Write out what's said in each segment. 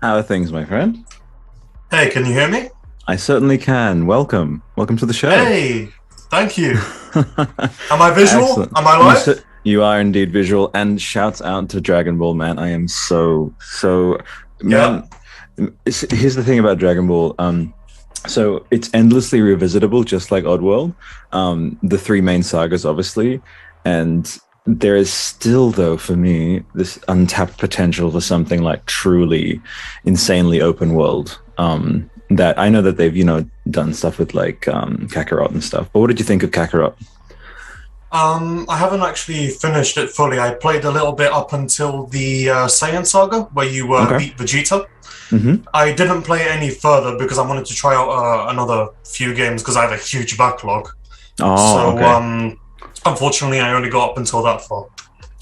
How are things, my friend? Hey, can you hear me? I certainly can. Welcome. Welcome to the show. Hey, thank you. Am I visual? Excellent. Am I You, live? you are indeed visual, and shouts out to Dragon Ball, man. I am Yeah. man. Here's the thing about Dragon Ball. So it's endlessly revisitable, just like Oddworld. The three main sagas, obviously, and there is still, though, for me, this untapped potential for something like truly insanely open world. That I know that they've, done stuff with like Kakarot and stuff. But what did you think of Kakarot? I haven't actually finished it fully. I played a little bit up until the Saiyan Saga, where you Okay. beat Vegeta. Mm-hmm. I didn't play any further because I wanted to try out another few games because I have a huge backlog. Oh, So, okay. unfortunately, I only got up until that far.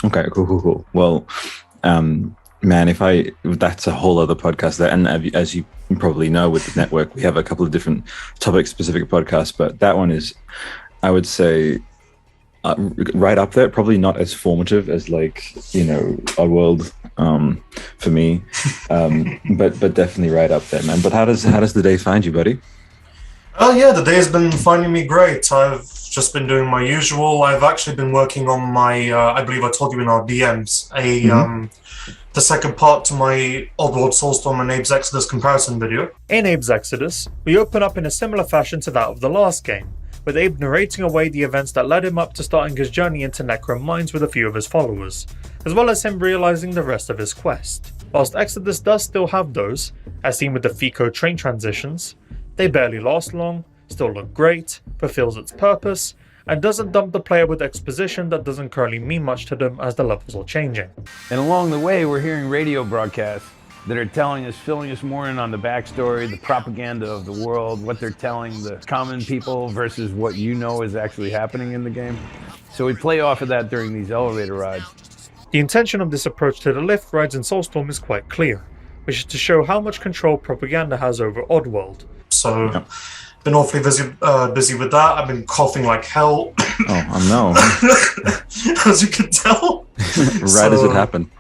Okay, cool. Well, man, if that's a whole other podcast there. And as you probably know, with the network, we have a couple of different topic-specific podcasts, but that one is, I would say, right up there. Probably not as formative as Oddworld for me, but definitely right up there, man. But how does the day find you, buddy? Oh yeah, the day has been finding me great. I've just been doing my usual. I've actually been working on my, I believe I told you in our DMs, Mm-hmm. the second part to my Art of SoulStorm and Abe's Exodus comparison video. In Abe's Exodus, we open up in a similar fashion to that of the last game, with Abe narrating away the events that led him up to starting his journey into Necrom Mines with a few of his followers, as well as him realising the rest of his quest. Whilst Exodus does still have those, as seen with the FICO train transitions, they barely last long, still look great, fulfills its purpose, and doesn't dump the player with exposition that doesn't currently mean much to them as the levels are changing. And along the way, we're hearing radio broadcasts that are telling us, filling us more in on the backstory, the propaganda of the world, what they're telling the common people versus what you know is actually happening in the game. So we play off of that during these elevator rides. The intention of this approach to the lift rides in Soulstorm is quite clear, which is to show how much control propaganda has over Oddworld. So, been awfully busy with that. I've been coughing like hell, Oh, as you can tell. no. Right as it happened.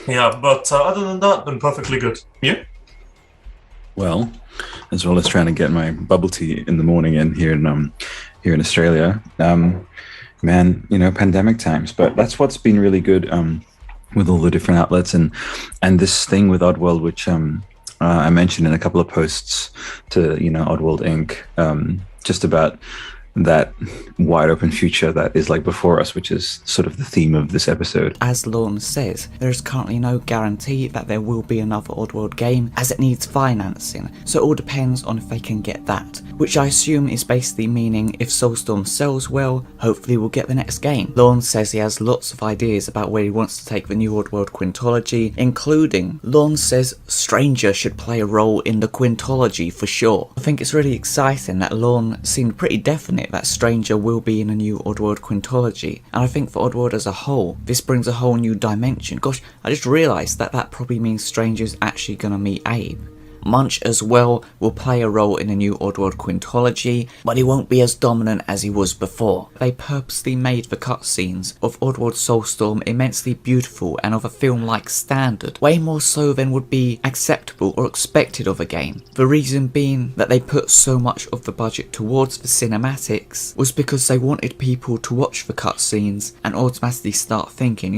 Yeah, but other than that, been perfectly good. Yeah. Well, as well as trying to get my bubble tea in the morning here in Australia, man, pandemic times. But that's what's been really good with all the different outlets and this thing with Oddworld, which I mentioned in a couple of posts to OddworldInc, just about that wide open future that is like before us, which is sort of the theme of this episode. As Lorne says, there is currently no guarantee that there will be another Oddworld game as it needs financing, so it all depends on if they can get that, which I assume is basically meaning if Soulstorm sells well, hopefully we'll get the next game. Lorne says he has lots of ideas about where he wants to take the new Oddworld quintology, including, Lorne says Stranger should play a role in the quintology for sure. I think it's really exciting that Lorne seemed pretty definite that Stranger will be in a new Oddworld quintology, and I think for Oddworld as a whole, this brings a whole new dimension. Gosh, I just realised that probably means Stranger's actually gonna meet Abe. Munch as well will play a role in a new Oddworld quintology, but he won't be as dominant as he was before. They purposely made the cutscenes of Oddworld Soulstorm immensely beautiful and of a film-like standard, way more so than would be acceptable or expected of a game. The reason being that they put so much of the budget towards the cinematics was because they wanted people to watch the cutscenes and automatically start thinking,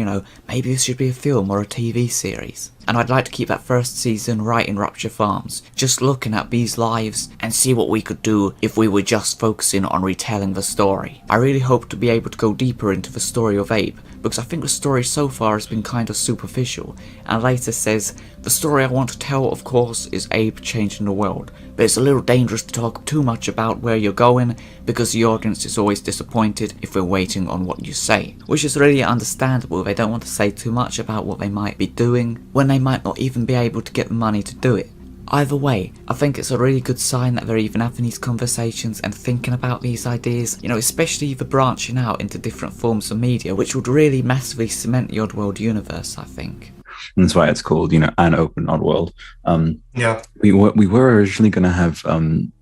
maybe this should be a film or a TV series. And I'd like to keep that first season right in Rupture Farms, just looking at these lives and see what we could do if we were just focusing on retelling the story. I really hope to be able to go deeper into the story of Abe, because I think the story so far has been kind of superficial, and later says, the story I want to tell of course is Abe changing the world, but it's a little dangerous to talk too much about where you're going, because the audience is always disappointed if we're waiting on what you say. Which is really understandable, they don't want to say too much about what they might be doing, when they might not even be able to get the money to do it. Either way, I think it's a really good sign that they're even having these conversations and thinking about these ideas, especially the branching out into different forms of media, which would really massively cement the Oddworld universe, I think. And that's why it's called, An Open Oddworld. Yeah. We were originally going to have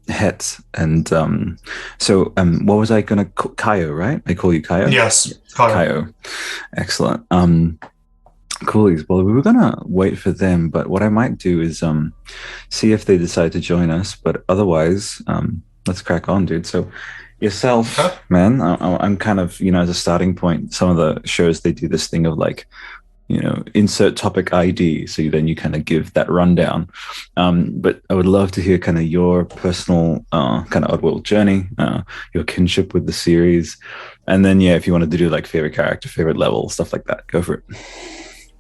Het, and what was I going to call Kaio, right? I call you Kaio? Yes. Kaio. Kaio. Excellent. Coolies. Well, we were gonna wait for them, but what I might do is see if they decide to join us. But otherwise, let's crack on, dude. So yourself, Okay. man, I'm kind of, as a starting point, some of the shows they do this thing of like, insert topic ID. So then you kind of give that rundown. But I would love to hear kind of your personal kind of Oddworld journey, your kinship with the series. And then, yeah, if you wanted to do like favorite character, favorite level, stuff like that, go for it.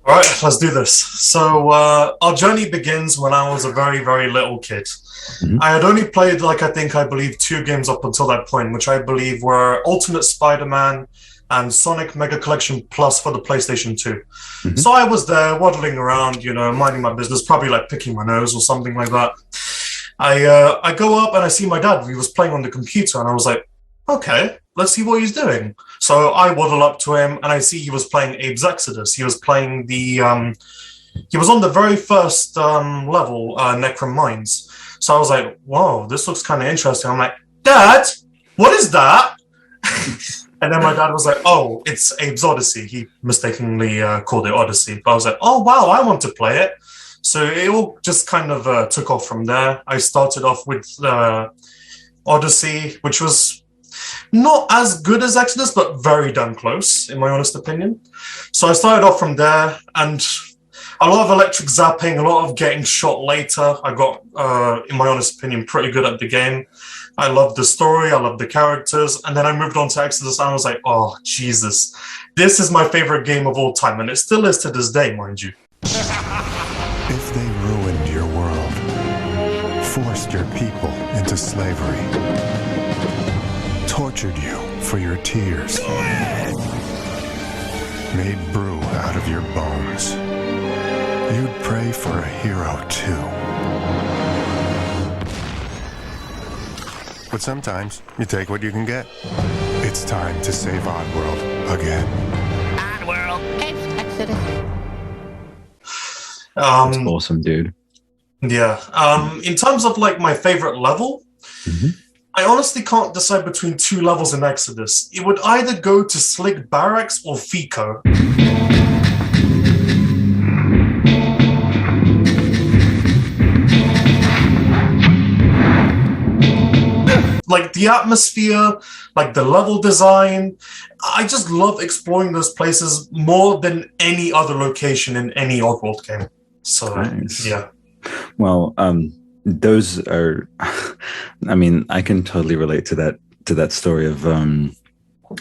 All right, let's do this. So our journey begins when I was a very, very little kid. Mhm. I had only played, I believe 2 games up until that point, which I believe were Ultimate Spider-Man and Sonic Mega Collection Plus for the PlayStation 2. Mhm. So I was there waddling around, minding my business, probably like picking my nose or something like that. I go up and I see my dad. He was playing on the computer, and I was like, okay, let's see what he's doing. So I waddle up to him, and I see he was playing Abe's Exodus. He was playing he was on the very first level, Necrom Mines. So I was like, whoa, this looks kind of interesting. I'm like, Dad, what is that? And then my dad was like, oh, it's Abe's Odyssey. He mistakenly called it Odyssey. But I was like, oh, wow, I want to play it. So it all just kind of took off from there. I started off with Odyssey, which was not as good as Exodus, but very damn close, in my honest opinion. So I started off from there, and a lot of electric zapping, a lot of getting shot later. I got, in my honest opinion, pretty good at the game. I loved the story, I loved the characters, and then I moved on to Exodus, and I was like, oh, Jesus. This is my favorite game of all time, and it still is to this day, mind you. If they ruined your world, forced your people into slavery, tortured you for your tears, made brew out of your bones, you'd pray for a hero too. But sometimes you take what you can get. It's time to save Oddworld again. Oddworld, Exodus. That's awesome, dude. Yeah. In terms of like my favorite level, I honestly can't decide between 2 levels in Exodus. It would either go to Slick Barracks or Fico. Like the atmosphere, like the level design, I just love exploring those places more than any other location in any Oddworld game. So, Nice. yeah. Well, those are, I mean, I can totally relate to that story of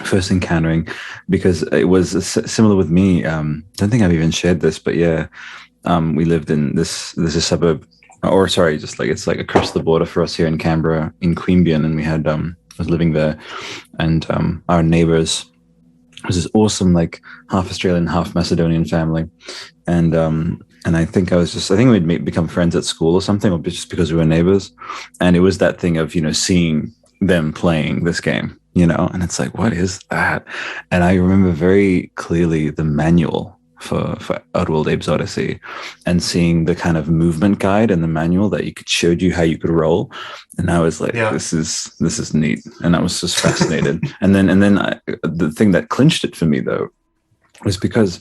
first encountering, because it was similar with me. Don't think I've even shared this, but yeah, we lived in this is a suburb, or sorry, just like it's like across the border for us here in Canberra, in Queanbeyan, and we had I was living there, and our neighbors was this awesome like half Australian, half Macedonian family, and I think we'd become friends at school or something, or just because we were neighbors, and it was that thing of seeing them playing this game, and it's like, what is that? And I remember very clearly the manual for Oddworld Abe's Odyssey, and seeing the kind of movement guide and the manual that showed you how you could roll, and I was like, this is neat, and I was just fascinated. and then the thing that clinched it for me though was because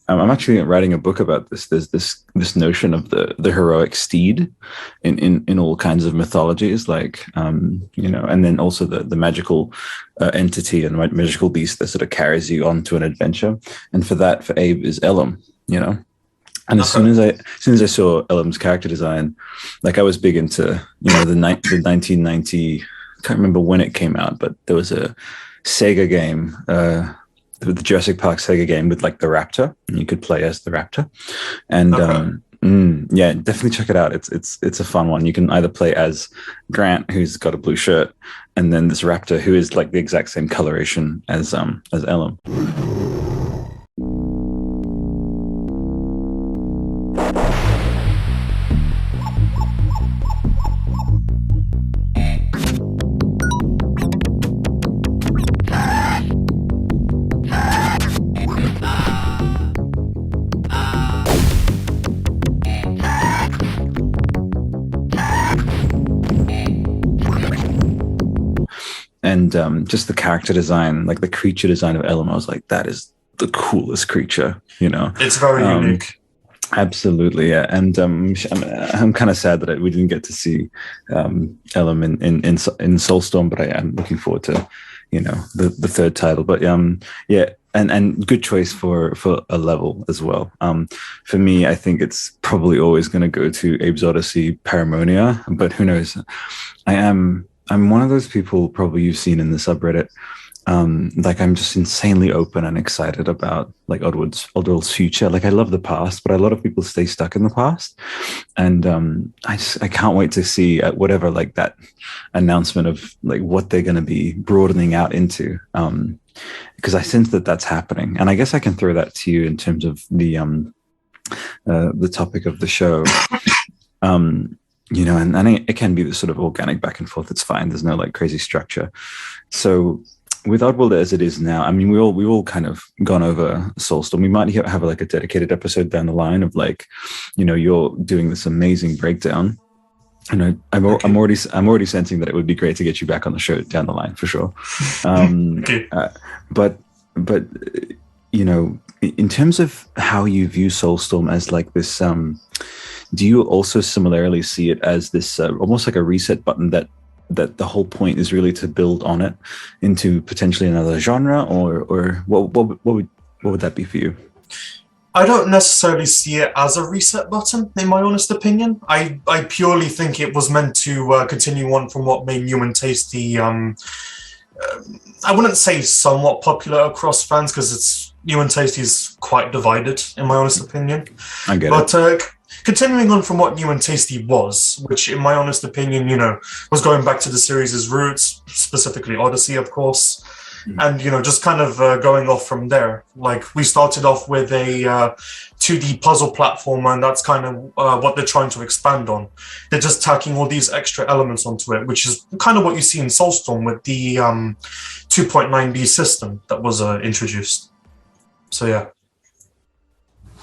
I'm actually writing a book about this. There's this notion of the heroic steed in all kinds of mythologies, like and then also the magical entity and magical beast that sort of carries you onto an adventure. And for Abe is Elam, And as soon as I saw Elam's character design, like I was big into the 1990. Can't remember when it came out, but there was a Sega game. The Jurassic Park Sega game with like the raptor, and you could play as the raptor, and yeah, definitely check it out. It's a fun one. You can either play as Grant, who's got a blue shirt, and then this raptor who is like the exact same coloration as Elam. And just the character design, like the creature design of Elam, I was like, that is the coolest creature, you know. It's very unique. Absolutely, yeah. And I'm kind of sad that we didn't get to see Elam in Soulstorm, but I am looking forward to, you know, the third title. But yeah, and good choice for a level as well. For me, I think it's probably always going to go to Abe's Odyssey Paramonia, but who knows? I'm one of those people probably you've seen in the subreddit. Like I'm just insanely open and excited about like Oddworld's future. Like I love the past, but a lot of people stay stuck in the past, and I can't wait to see whatever like that announcement of like what they're going to be broadening out into, because I sense that that's happening, and I guess I can throw that to you in terms of the topic of the show. You know, and it can be the sort of organic back and forth. It's fine. There's no like crazy structure. So with Oddworld as it is now, I mean, we all kind of gone over Soulstorm. We might have like a dedicated episode down the line of like, you know, you're doing this amazing breakdown, and I'm already sensing that it would be great to get you back on the show down the line for sure. But you know, in terms of how you view Soulstorm as like this, do you also similarly see it as this almost like a reset button that the whole point is really to build on it into potentially another genre, or what would that be for you? I don't necessarily see it as a reset button, in my honest opinion. I purely think it was meant to continue on from what made New and Tasty, I wouldn't say somewhat popular across fans, because it's New and Tasty is quite divided, in my honest opinion. I get it. But continuing on from what New and Tasty was, which in my honest opinion, you know, was going back to the series' roots, specifically Odyssey, of course, and, you know, just kind of going off from there. Like, we started off with a 2D puzzle platformer, and that's kind of what they're trying to expand on. They're just tacking all these extra elements onto it, which is kind of what you see in Soulstorm with the 2.9D system that was introduced. So, yeah.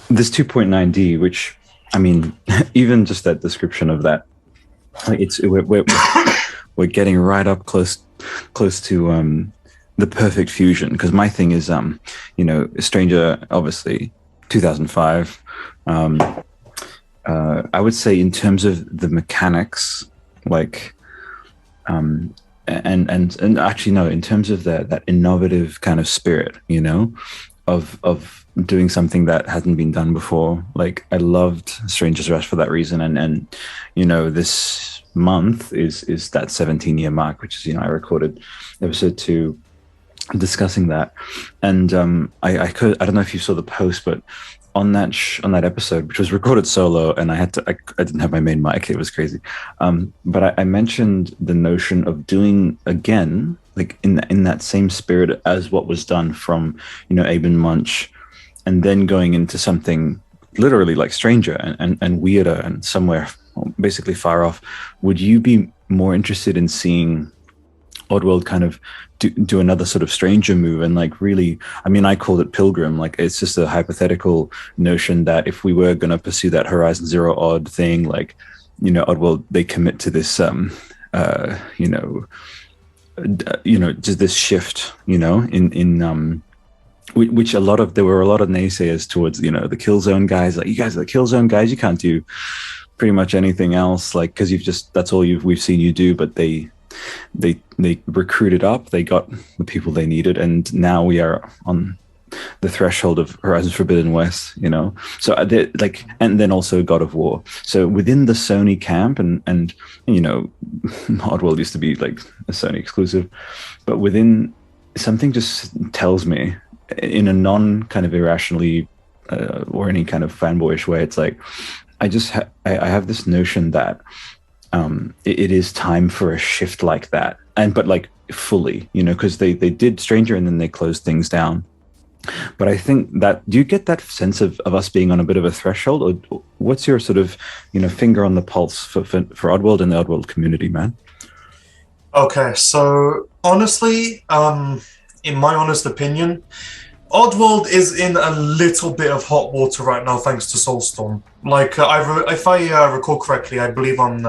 This 2.9D, which, I mean, even just that description of that, like we're getting right up close to the perfect fusion. Because my thing is, you know, Stranger, obviously, 2005. I would say in terms of the mechanics, like, and actually no, in terms of that innovative kind of spirit, you know, of doing something that hasn't been done before. Like I loved Stranger's Rush for that reason, and you know, this month is that 17-year mark, which is, you know, I recorded episode 2 discussing that, and I don't know if you saw the post, but on that episode, which was recorded solo, and I didn't have my main mic, it was crazy, but I mentioned the notion of doing again, like in that same spirit as what was done from, you know, Abe and Munch, and then going into something literally like Stranger and weirder and somewhere basically far off. Would you be more interested in seeing Oddworld kind of do another sort of Stranger move and like really, I mean, I called it Pilgrim, like it's just a hypothetical notion that if we were going to pursue that Horizon Zero Odd thing, like, you know, Oddworld, they commit to this just this shift, you know, in which there were a lot of naysayers towards, you know, the Killzone guys, like, you guys are the Killzone guys, you can't do pretty much anything else, like, because that's all we've seen you do. But they recruited up, they got the people they needed, and now we are on the threshold of Horizon Forbidden West, you know. So like, and then also God of War. So within the Sony camp, and you know, Oddworld used to be like a Sony exclusive, but within, something just tells me in a non kind of irrationally or any kind of fanboyish way, it's like I have this notion that it is time for a shift like that, but like fully, you know, because they did Stranger and then they closed things down. But I think that, do you get that sense of us being on a bit of a threshold, or what's your sort of, you know, finger on the pulse for Oddworld and the Oddworld community, man? Okay, so honestly, in my honest opinion, Oddworld is in a little bit of hot water right now thanks to Soulstorm. Like, if I recall correctly, I believe on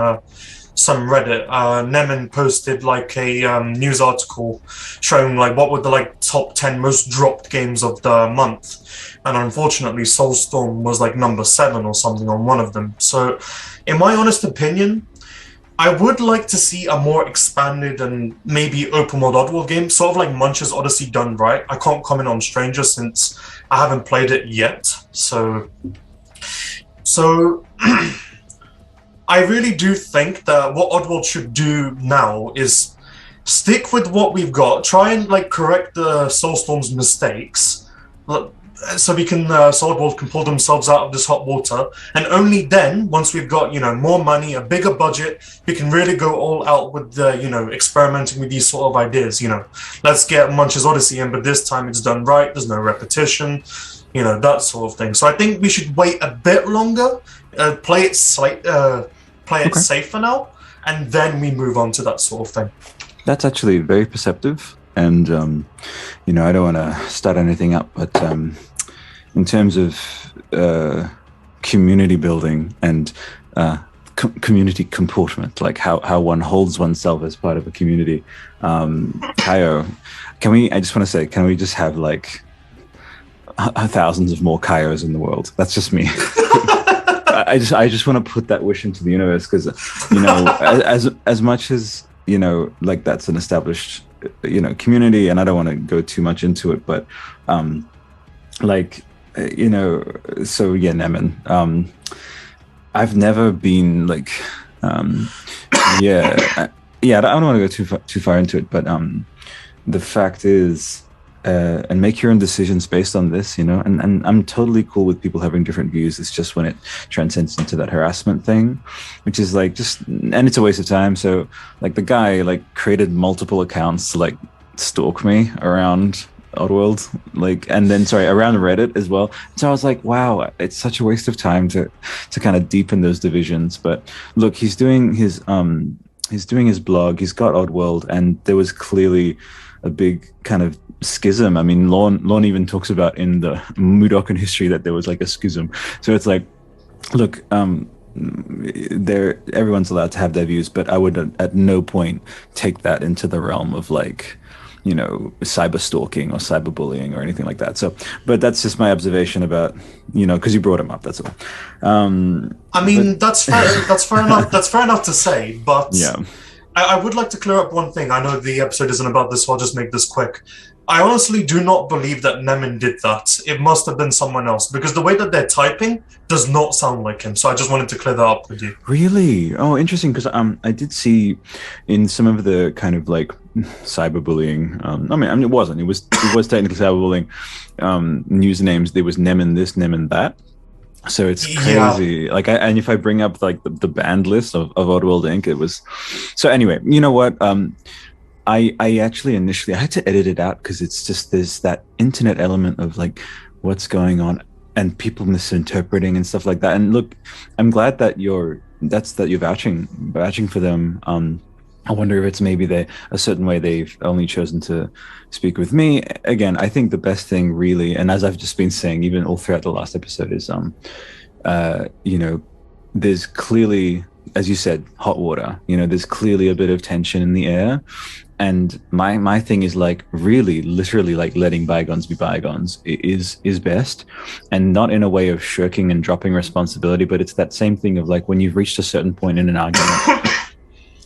some Reddit. Nemen posted like a news article showing like what were the like top 10 most dropped games of the month, and unfortunately SoulStorm was like number 7 or something on one of them. So in my honest opinion, I would like to see a more expanded and maybe open world Oddworld game, sort of like Munch's Odyssey done right. I can't comment on Stranger since I haven't played it yet, so I really do think that what Oddworld should do now is stick with what we've got, try and like correct the Soulstorm's mistakes, so we can Oddworld can pull themselves out of this hot water, and only then, once we've got more money, a bigger budget, we can really go all out with the experimenting with these sort of ideas. Let's get Munch's Odyssey in, but this time it's done right. There's no repetition, that sort of thing. So I think we should wait a bit longer, play it safe for now, and then we move on to that sort of thing. That's actually very perceptive. And, I don't want to start anything up, but in terms of community building and community comportment, like how one holds oneself as part of a community, Kaio, I just want to say, can we just have like thousands of more Kaios in the world? That's just me. I just want to put that wish into the universe, because, as much as, like that's an established community, and I don't want to go too much into it, but so yeah, Nemen, I've never been like I don't want to go too far into it, but the fact is, and make your own decisions based on this, and I'm totally cool with people having different views. It's just when it transcends into that harassment thing, which is like and it's a waste of time. So like the guy like created multiple accounts to like stalk me around Oddworld, around Reddit as well. So I was like, wow, it's such a waste of time to kind of deepen those divisions. But look, he's doing his blog, he's got Oddworld, and there was clearly a big kind of schism. I mean, Lorne even talks about in the Mudokan history that there was like a schism. So it's like, look, everyone's allowed to have their views, but I would at no point take that into the realm of like, cyber stalking or cyberbullying or anything like that. So, but that's just my observation about, because you brought him up. That's all. That's fair. That's fair enough. That's fair enough to say. But yeah, I would like to clear up one thing. I know the episode isn't about this, so I'll just make this quick. I honestly do not believe that Nemen did that. It must have been someone else, because the way that they're typing does not sound like him. So I just wanted to clear that up with you. Really? Oh, interesting. Because I did see in some of the kind of like cyberbullying. It wasn't. It was technically cyberbullying usernames. There was Nemen this, Nemen that. So it's crazy. Yeah. And if I bring up like the banned list of OddworldInc, it was. So anyway, you know what? I actually initially I had to edit it out, because it's just there's that internet element of like what's going on and people misinterpreting and stuff like that. And look, I'm glad that you're vouching for them. I wonder if it's maybe a certain way they've only chosen to speak with me. Again, I think the best thing really, and as I've just been saying even all throughout the last episode, is there's clearly, as you said, hot water. There's clearly a bit of tension in the air. And my thing is like really literally like letting bygones be bygones is best, and not in a way of shirking and dropping responsibility, but it's that same thing of like when you've reached a certain point in an argument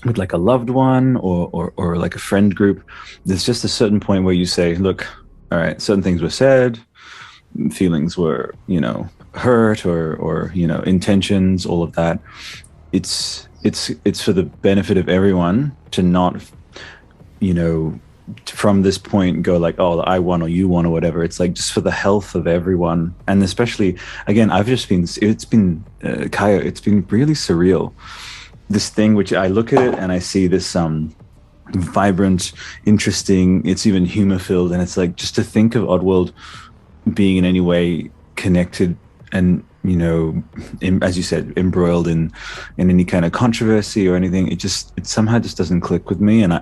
with like a loved one or like a friend group, there's just a certain point where you say, look, all right, certain things were said, feelings were, hurt or intentions, all of that. It's for the benefit of everyone to not, from this point go like, oh, I won or you won or whatever. It's like just for the health of everyone. And especially, again, it's been Kaio, it's been really surreal. This thing, which I look at it and I see this vibrant, interesting, it's even humor filled, and it's like just to think of Oddworld being in any way connected and as you said, embroiled in any kind of controversy or anything, it somehow just doesn't click with me. And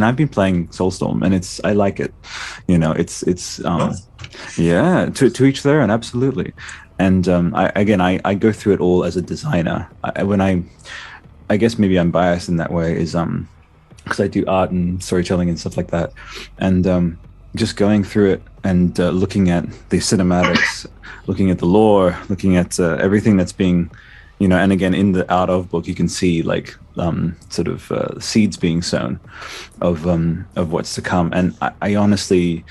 I've been playing SoulStorm, and I like it. To each their own, absolutely. And I go through it all as a designer. I guess maybe I'm biased in that way, is because I do art and storytelling and stuff like that, and just going through it and looking at the cinematics, looking at the lore, looking at everything that's being, and again in the Art of book you can see like sort of seeds being sown of what's to come. And I honestly,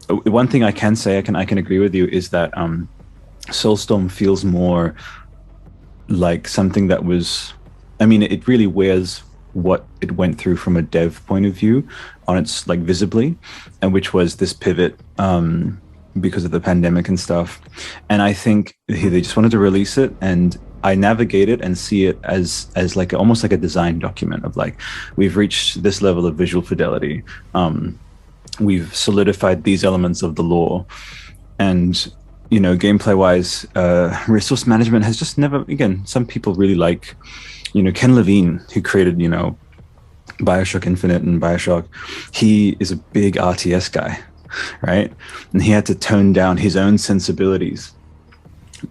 one thing I can say, I can agree with you, is that Soulstorm feels more like something that was, it really wears what it went through from a dev point of view on its like visibly, and which was this pivot because of the pandemic and stuff. And I think they just wanted to release it, and I navigate it and see it as like almost like a design document of like, we've reached this level of visual fidelity, we've solidified these elements of the lore, and gameplay wise, resource management has just never, again, some people really like, Ken Levine, who created, BioShock Infinite and BioShock, he is a big RTS guy, right? And he had to tone down his own sensibilities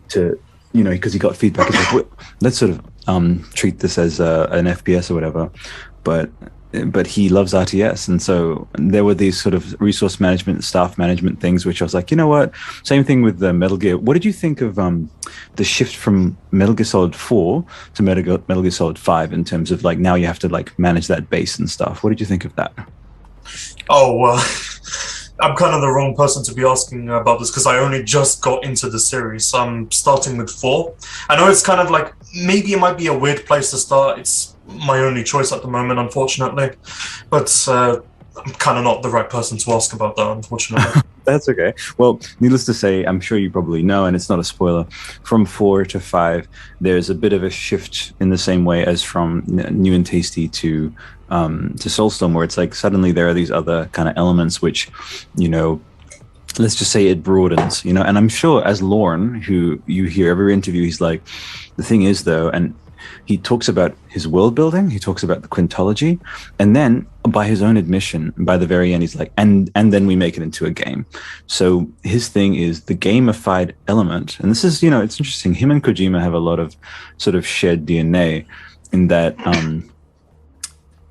to, because he got feedback. He's like, let's sort of treat this as an FPS or whatever. But he loves RTS, and so there were these sort of resource management, staff management things, which I was like, you know what? Same thing with the Metal Gear. What did you think of the shift from Metal Gear Solid 4 to Metal Gear Solid 5 in terms of like now you have to like manage that base and stuff? What did you think of that? Oh, I'm kind of the wrong person to be asking about this because I only just got into the series. I'm starting with 4. I know it's kind of like, maybe it might be a weird place to start. It's my only choice at the moment, unfortunately. But I'm kind of not the right person to ask about that, unfortunately. That's okay. Well, needless to say, I'm sure you probably know, and it's not a spoiler, from 4 to 5, there's a bit of a shift in the same way as from New and Tasty to Soulstorm, where it's like suddenly there are these other kind of elements which, let's just say it broadens, and I'm sure as Lorne, who you hear every interview, he's like, the thing is though, and he talks about his world building, he talks about the quintology, and then by his own admission, by the very end, he's like, and then we make it into a game. So his thing is the gamified element, and this is, it's interesting, him and Kojima have a lot of sort of shared DNA in that,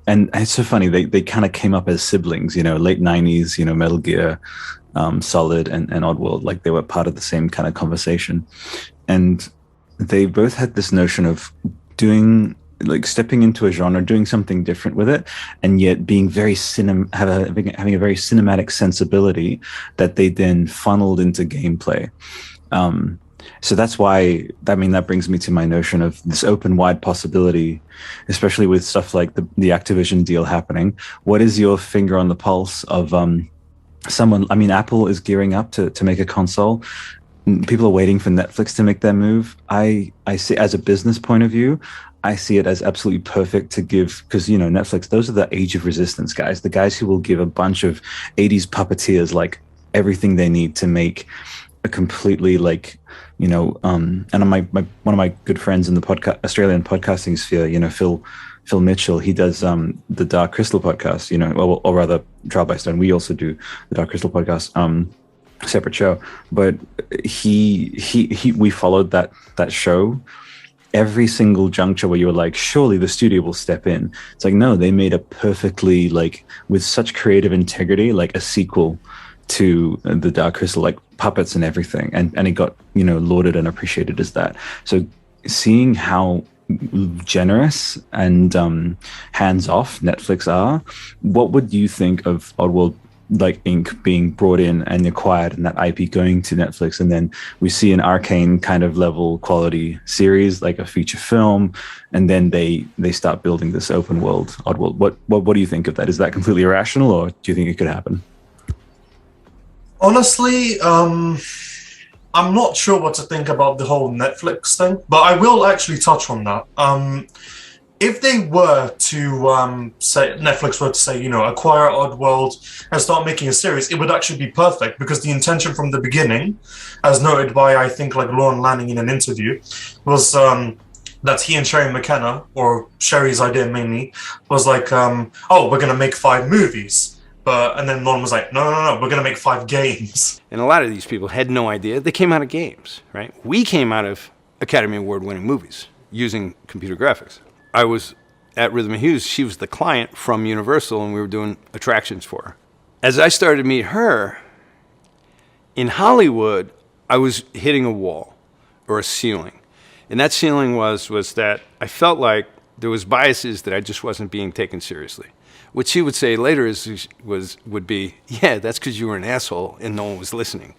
and it's so funny, they kind of came up as siblings, late 90s, Metal Gear, Solid and Oddworld, like they were part of the same kind of conversation. And they both had this notion of doing, like stepping into a genre, doing something different with it, and yet being very having a very cinematic sensibility that they then funneled into gameplay. So that's why, that brings me to my notion of this open wide possibility, especially with stuff like the Activision deal happening. What is your finger on the pulse of someone? Apple is gearing up to make a console. People are waiting for Netflix to make their move. I see, as a business point of view, I see it as absolutely perfect to give, because Netflix, those are the age of resistance guys, the guys who will give a bunch of 80s puppeteers like everything they need to make a completely like, and one of my good friends in the Australian podcasting sphere, Phil Mitchell, he does the Dark Crystal podcast, or rather Trial by Stone. We also do the Dark Crystal podcast, separate show, but we followed that show. Every single juncture where you were like, surely the studio will step in. It's like, no, they made a perfectly, like, with such creative integrity, like a sequel to the Dark Crystal, like puppets and everything, and it got lauded and appreciated as that. So seeing how generous and hands-off Netflix are, what would you think of Oddworld Inc. being brought in and acquired, and that IP going to Netflix, and then we see an Arcane kind of level quality series, like a feature film, and then they start building this open world Oddworld? What do you think of that? Is that completely irrational, or do you think it could happen? Honestly, I'm not sure what to think about the whole Netflix thing, but I will actually touch on that. If they were to say, Netflix were to say, acquire Oddworld and start making a series, it would actually be perfect, because the intention from the beginning, as noted by, I think, like Lauren Lanning in an interview, was that he and Sherry McKenna, or Sherry's idea mainly, was like, we're going to make 5 movies. And then Lauren was like, no, we're going to make 5 games. And a lot of these people had no idea. They came out of games, right? We came out of Academy Award winning movies using computer graphics. I was at Rhythm and Hues, she was the client from Universal, and we were doing attractions for her. As I started to meet her, in Hollywood, I was hitting a wall or a ceiling. And that ceiling was that I felt like there was biases that I just wasn't being taken seriously. What she would say later would be, yeah, that's because you were an asshole and no one was listening.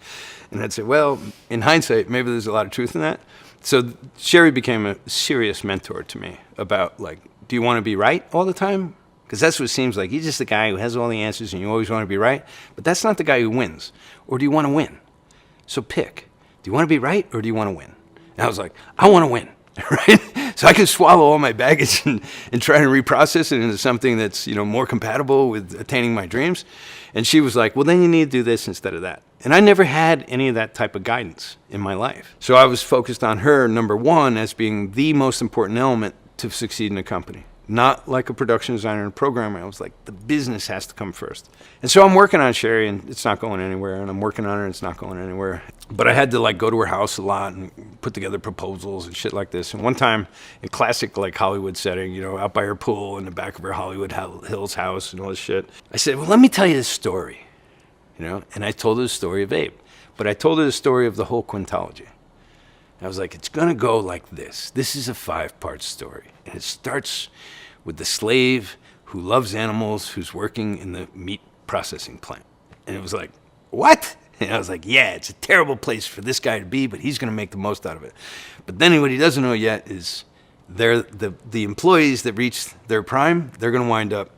And I'd say, well, in hindsight, maybe there's a lot of truth in that. So Sherry became a serious mentor to me about, like, do you want to be right all the time? Because that's what it seems like. You're just the guy who has all the answers and you always want to be right. But that's not the guy who wins. Or do you want to win? So pick. Do you want to be right or do you want to win? And I was like, I want to win, right? So I could swallow all my baggage and try to reprocess it into something that's, you know, more compatible with attaining my dreams. And she was like, well, then you need to do this instead of that. And I never had any of that type of guidance in my life. So I was focused on her, number one, as being the most important element to succeed in a company. Not like a production designer and programmer. I was like, the business has to come first. And so I'm working on Sherry, and it's not going anywhere. And I'm working on her, and it's not going anywhere. But I had to, like, go to her house a lot and put together proposals and shit like this. And one time, in classic, like, Hollywood setting, you know, out by her pool in the back of her Hollywood Hills house and all this shit, I said, well, let me tell you this story, you know. And I told her the story of Abe. But I told her the story of the whole quintology. I was like, it's going to go like this. This is a 5-part story. And it starts with the slave who loves animals, who's working in the meat processing plant. And it was like, what? And I was like, yeah, it's a terrible place for this guy to be, but he's going to make the most out of it. But then what he doesn't know yet is the employees that reach their prime, they're going to wind up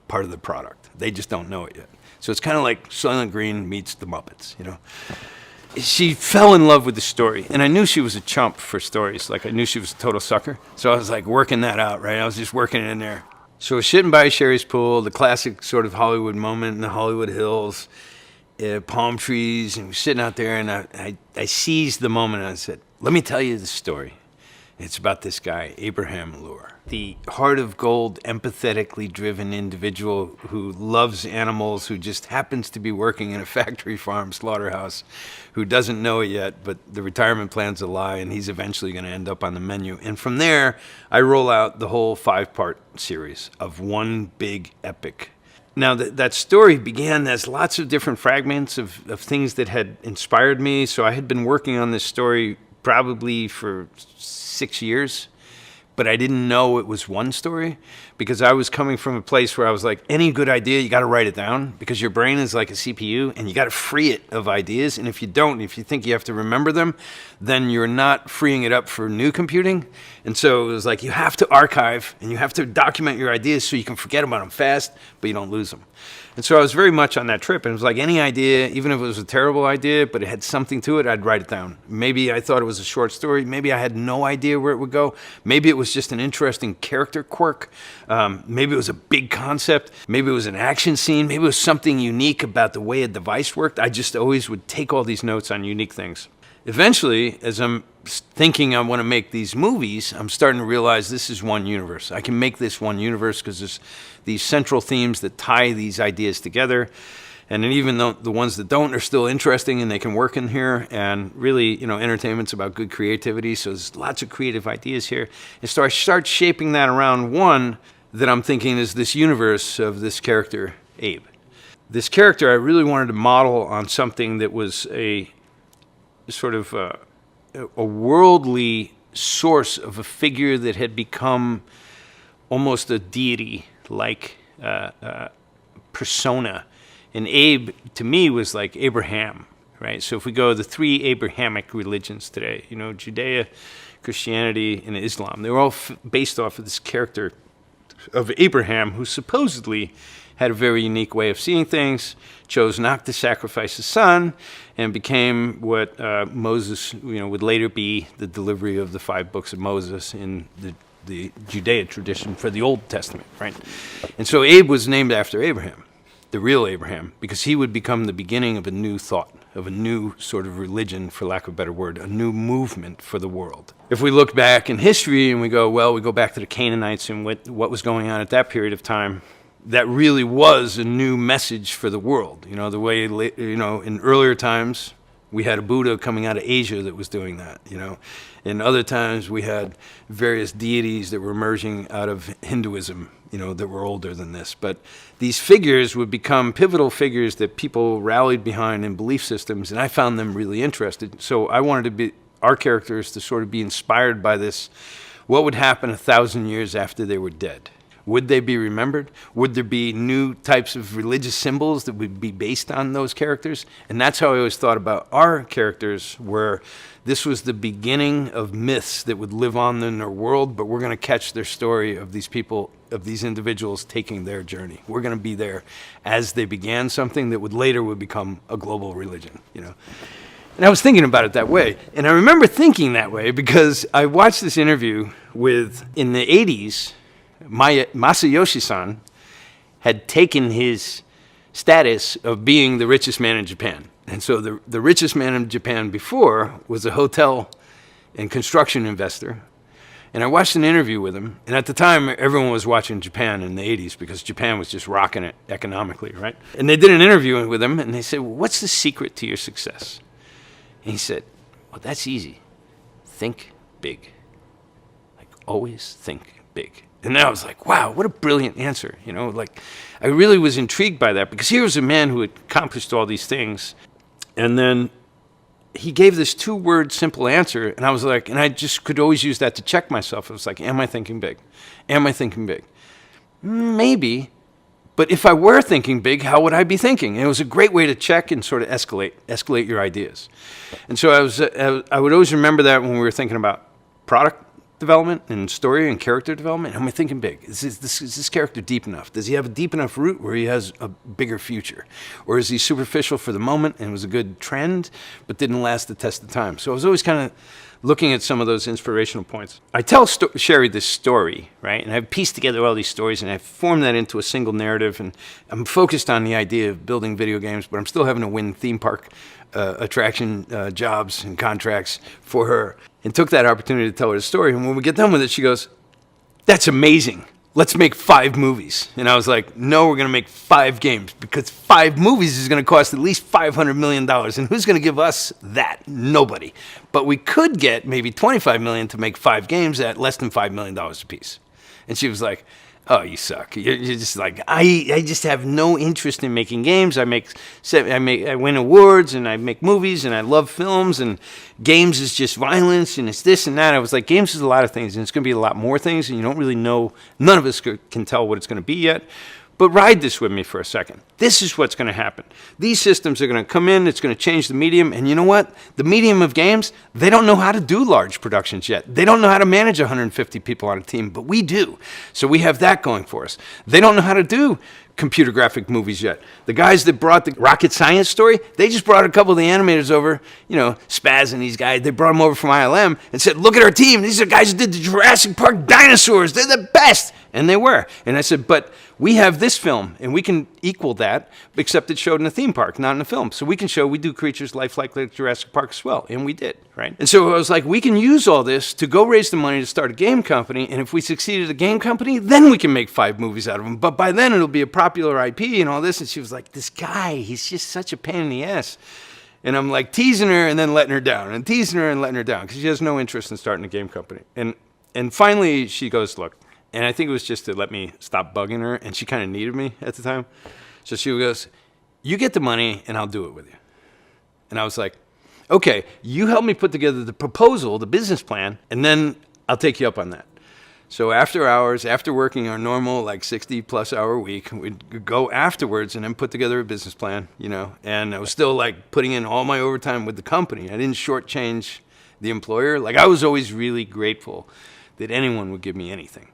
part of the product. They just don't know it yet. So it's kind of like Soylent Green meets the Muppets, you know? She fell in love with the story, and I knew she was a chump for stories. Like, I knew she was a total sucker. So I was, like, working that out, right? I was just working it in there. So I was sitting by Sherry's pool, the classic sort of Hollywood moment in the Hollywood Hills, palm trees, and we're sitting out there, and I seized the moment, and I said, let me tell you the story. It's about this guy, Abraham Lure, the heart of gold, empathetically driven individual who loves animals, who just happens to be working in a factory farm slaughterhouse, who doesn't know it yet, but the retirement plan's a lie, and he's eventually going to end up on the menu. And from there, I roll out the whole 5-part series of one big epic. Now, that story began as lots of different fragments of things that had inspired me. So I had been working on this story probably for 6 years, but I didn't know it was one story because I was coming from a place where I was like, any good idea, you got to write it down because your brain is like a CPU and you got to free it of ideas. And if you don't, if you think you have to remember them, then you're not freeing it up for new computing. And so it was like, you have to archive and you have to document your ideas so you can forget about them fast, but you don't lose them. And so I was very much on that trip, and it was like any idea, even if it was a terrible idea, but it had something to it, I'd write it down. Maybe I thought it was a short story. Maybe I had no idea where it would go. Maybe it was just an interesting character quirk. Maybe it was a big concept. Maybe it was an action scene. Maybe it was something unique about the way a device worked. I just always would take all these notes on unique things. Eventually, as I'm thinking I want to make these movies, I'm starting to realize this is one universe. I can make this one universe because there's these central themes that tie these ideas together. And then even though the ones that don't are still interesting and they can work in here, and really, you know, entertainment's about good creativity, so there's lots of creative ideas here. And so I start shaping that around one that I'm thinking is this universe of this character, Abe. This character I really wanted to model on something that was a sort of a worldly source of a figure that had become almost a deity-like persona. And Abe, to me, was like Abraham, right? So if we go the 3 Abrahamic religions today, you know, Judea, Christianity, and Islam, they were all based off of this character of Abraham, who supposedly had a very unique way of seeing things, chose not to sacrifice his son, and became what Moses, you know, would later be the delivery of the 5 books of Moses in the Judaic tradition for the Old Testament, right? And so Abe was named after Abraham, the real Abraham, because he would become the beginning of a new thought, of a new sort of religion, for lack of a better word, a new movement for the world. If we look back in history and we go, well, we go back to the Canaanites and what was going on at that period of time, that really was a new message for the world. You know, the way, you know, in earlier times, We had a Buddha coming out of Asia that was doing that, And other times we had various deities that were emerging out of Hinduism, that were older than this. But these figures would become pivotal figures that people rallied behind in belief systems, and I found them really interested. So I wanted our characters to sort of be inspired by this. What would happen 1,000 years after they were dead? Would they be remembered? Would there be new types of religious symbols that would be based on those characters? And that's how I always thought about our characters, where this was the beginning of myths that would live on in their world, but we're going to catch their story of these people, of these individuals taking their journey. We're going to be there as they began something that would become a global religion, And I was thinking about it that way. And I remember thinking that way because I watched this interview in the 80s, Masayoshi-san had taken his status of being the richest man in Japan. And so the richest man in Japan before was a hotel and construction investor. And I watched an interview with him. And at the time, everyone was watching Japan in the 80s because Japan was just rocking it economically, right? And they did an interview with him, and they said, well, what's the secret to your success? And he said, well, that's easy. Think big. Like, always think big. And I was like, wow, what a brilliant answer. I really was intrigued by that because here was a man who had accomplished all these things. And then he gave this 2-word simple answer. And I was like, and I just could always use that to check myself. I was like, am I thinking big? Am I thinking big? Maybe. But if I were thinking big, how would I be thinking? And it was a great way to check and sort of escalate your ideas. And so I would always remember that when we were thinking about product development and story and character development. Am I thinking big? Is this character deep enough? Does he have a deep enough root where he has a bigger future? Or is he superficial for the moment and was a good trend but didn't last the test of time? So I was always kind of looking at some of those inspirational points. I tell Sherry this story, right? And I've pieced together all these stories and I've formed that into a single narrative, and I'm focused on the idea of building video games, but I'm still having to win theme park attraction jobs and contracts for her, and took that opportunity to tell her the story. And when we get done with it, she goes, that's amazing. Let's make 5 movies. And I was like, no, we're going to make 5 games because 5 movies is going to cost at least $500 million. And who's going to give us that? Nobody. But we could get maybe $25 million to make 5 games at less than $5 million a piece. And she was like, oh, you suck. You're just like, I just have no interest in making games. I win awards and I make movies and I love films, and games is just violence and it's this and that. I was like, games is a lot of things and it's going to be a lot more things, and you don't really know. None of us can tell what it's going to be yet. But ride this with me for a second. This is what's going to happen. These systems are going to come in. It's going to change the medium. And you know what? The medium of games, they don't know how to do large productions yet. They don't know how to manage 150 people on a team, but we do. So we have that going for us. They don't know how to do computer graphic movies yet. The guys that brought the rocket science story, they just brought a couple of the animators over, Spaz and these guys. They brought them over from ILM and said, look at our team. These are guys who did the Jurassic Park dinosaurs. They're the best. And they were. And I said, but we have this film, and we can equal that, except it's showed in a theme park, not in a film. So we can show we do creatures lifelike like Jurassic Park as well, and we did, right? And so I was like, we can use all this to go raise the money to start a game company, and if we succeed at a game company, then we can make 5 movies out of them. But by then, it'll be a popular IP and all this. And she was like, this guy, he's just such a pain in the ass. And I'm like teasing her and then letting her down, and teasing her and letting her down, because she has no interest in starting a game company. And finally, she goes, look, and I think it was just to let me stop bugging her, and she kind of needed me at the time. So she goes, you get the money, and I'll do it with you. And I was like, okay, you help me put together the proposal, the business plan, and then I'll take you up on that. So after hours, after working our normal 60-plus hour week, we'd go afterwards and then put together a business plan, and I was still putting in all my overtime with the company. I didn't shortchange the employer. I was always really grateful that anyone would give me anything.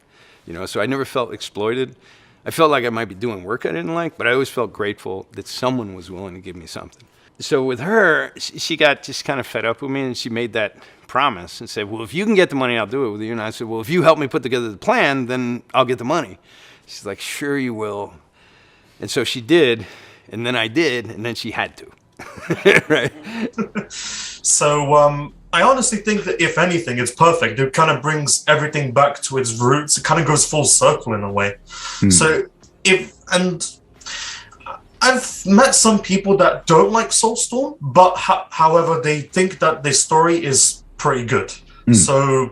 So I never felt exploited. I felt like I might be doing work I didn't like, but I always felt grateful that someone was willing to give me something. So with her, she got just kind of fed up with me, and she made that promise and said, well, if you can get the money, I'll do it with you. And I said, well, if you help me put together the plan, then I'll get the money. She's like, sure you will. And so she did, and then I did, and then she had to. Right? So I honestly think that if anything, it's perfect. It kind of brings everything back to its roots. It kind of goes full circle in a way. So I've met some people that don't like Soulstorm, but however, they think that the story is pretty good. So,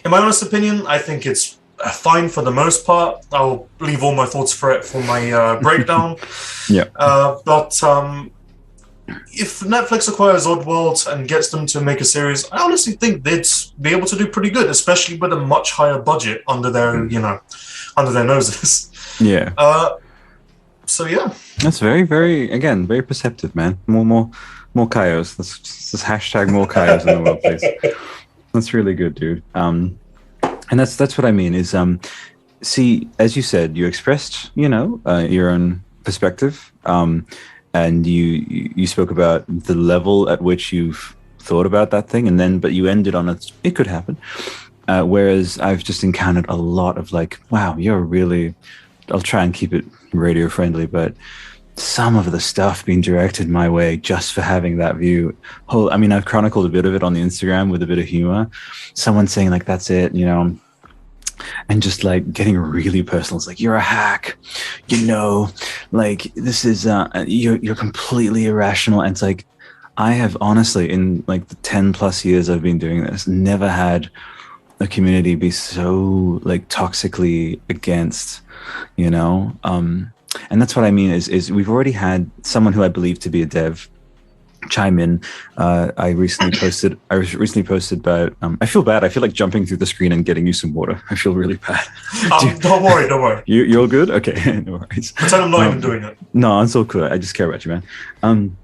in my honest opinion, I think it's fine for the most part. I'll leave all my thoughts for my breakdown. Yeah. But if Netflix acquires Oddworld and gets them to make a series, I honestly think they'd be able to do pretty good, especially with a much higher budget under their, under their noses. Yeah. So yeah, that's very, very, again, very perceptive, man. More Kaios. Let's just hashtag more Kaios in the world, please. That's really good, dude. And that's what I mean is, see, as you said, you expressed, your own perspective, and you spoke about the level at which you've thought about that thing, but you ended on it could happen. Whereas I've just encountered a lot of like, wow, you're really. I'll try and keep it radio friendly, but some of the stuff being directed my way just for having that view. I've chronicled a bit of it on the Instagram with a bit of humor. Someone saying like, that's it, and just like getting really personal. It's like, you're a hack, like this is, you're completely irrational. And it's like, I have honestly, in like the 10 plus years I've been doing this, never had a community be so like toxically against, and that's what I mean is we've already had someone who I believe to be a dev chime in. I recently posted about, I feel bad. I feel like jumping through the screen and getting you some water. I feel really bad. Don't worry. You're all good? Okay, no worries. Pretend I'm not even doing it. No, I'm so cool. I just care about you, man.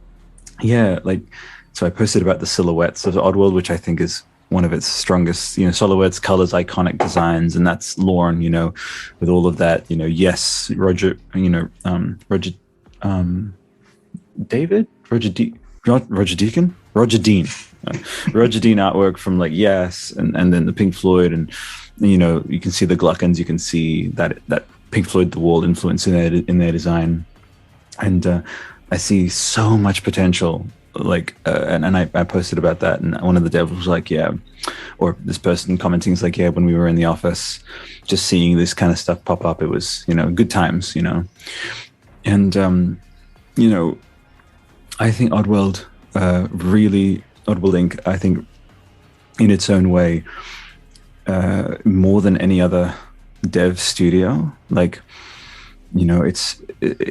So I posted about the silhouettes of Oddworld, which I think is one of its strongest, silhouettes, colors, iconic designs, and that's Lorne, with all of that, yes, Roger Deacon, Roger Dean artwork from like Yes, and then the Pink Floyd, and you can see the Gluckens, you can see that Pink Floyd The Wall influence in their design, and I see so much potential. Like and I posted about that, and one of the devs was like, yeah, or this person commenting is like, yeah, when we were in the office just seeing this kind of stuff pop up, it was good times, and I think Oddworld OddworldInc, I think in its own way, more than any other dev studio, like it's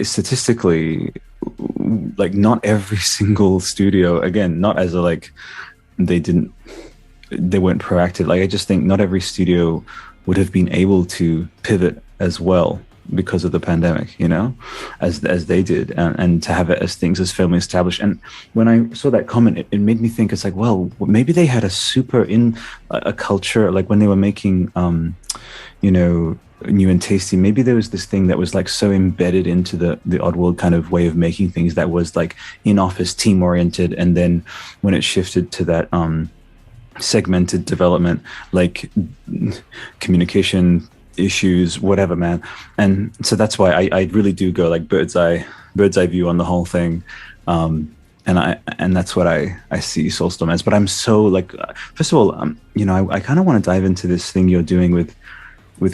statistically, like not every single studio, again, not as a like they weren't proactive, like I just think not every studio would have been able to pivot as well because of the pandemic, as they did, and to have it as things as firmly established. And when I saw that comment, it made me think, it's like, well, maybe they had a culture, like when they were making new and tasty, maybe there was this thing that was like so embedded into the Oddworld kind of way of making things that was like in-office team oriented, and then when it shifted to that segmented development, like communication issues, whatever, man. And so that's why I really do go like bird's eye view on the whole thing, and that's what I see Soulstorm as. But I'm so like, first of all, I kind of want to dive into this thing you're doing with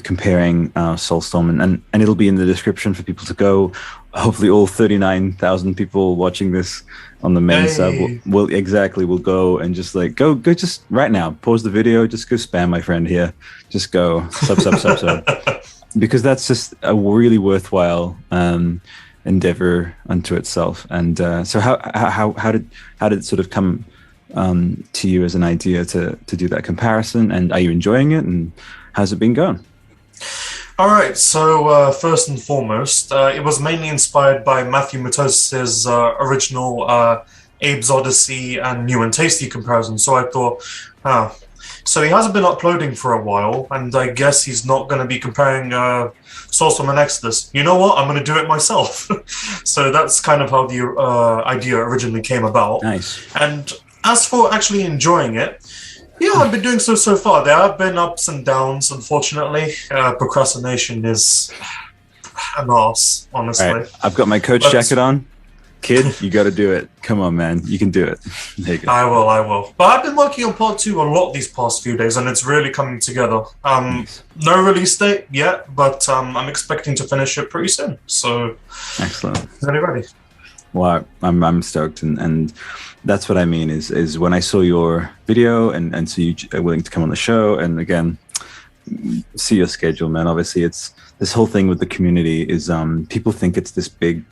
comparing Soulstorm, and it'll be in the description for people to go. Hopefully all 39,000 people watching this on the main sub will go and just like go just right now, pause the video, just go spam my friend here, just go sub because that's just a really worthwhile endeavor unto itself. And so how did it sort of come to you as an idea to do that comparison, and are you enjoying it, and how's it been going? All right, so first and foremost, it was mainly inspired by Matthew Matos's original Abe's Odyssey and New and Tasty comparison. So I thought, so he hasn't been uploading for a while, and I guess he's not going to be comparing Soulstorm and Exodus. You know what? I'm going to do it myself. So that's kind of how the idea originally came about. Nice. And as for actually enjoying it, yeah, I've been doing so far. There have been ups and downs, unfortunately. Procrastination is an arse, honestly. Right. I've got my coach jacket on. Kid, you got to do it. Come on, man. You can do it. There you go. I will. But I've been working on part 2 a lot these past few days, and it's really coming together. Nice. No release date yet, but I'm expecting to finish it pretty soon. So, Excellent. very ready. Well, I'm stoked, and that's what I mean is when I saw your video and so you are willing to come on the show, and again, see your schedule, man. Obviously, it's this whole thing with the community is people think it's this big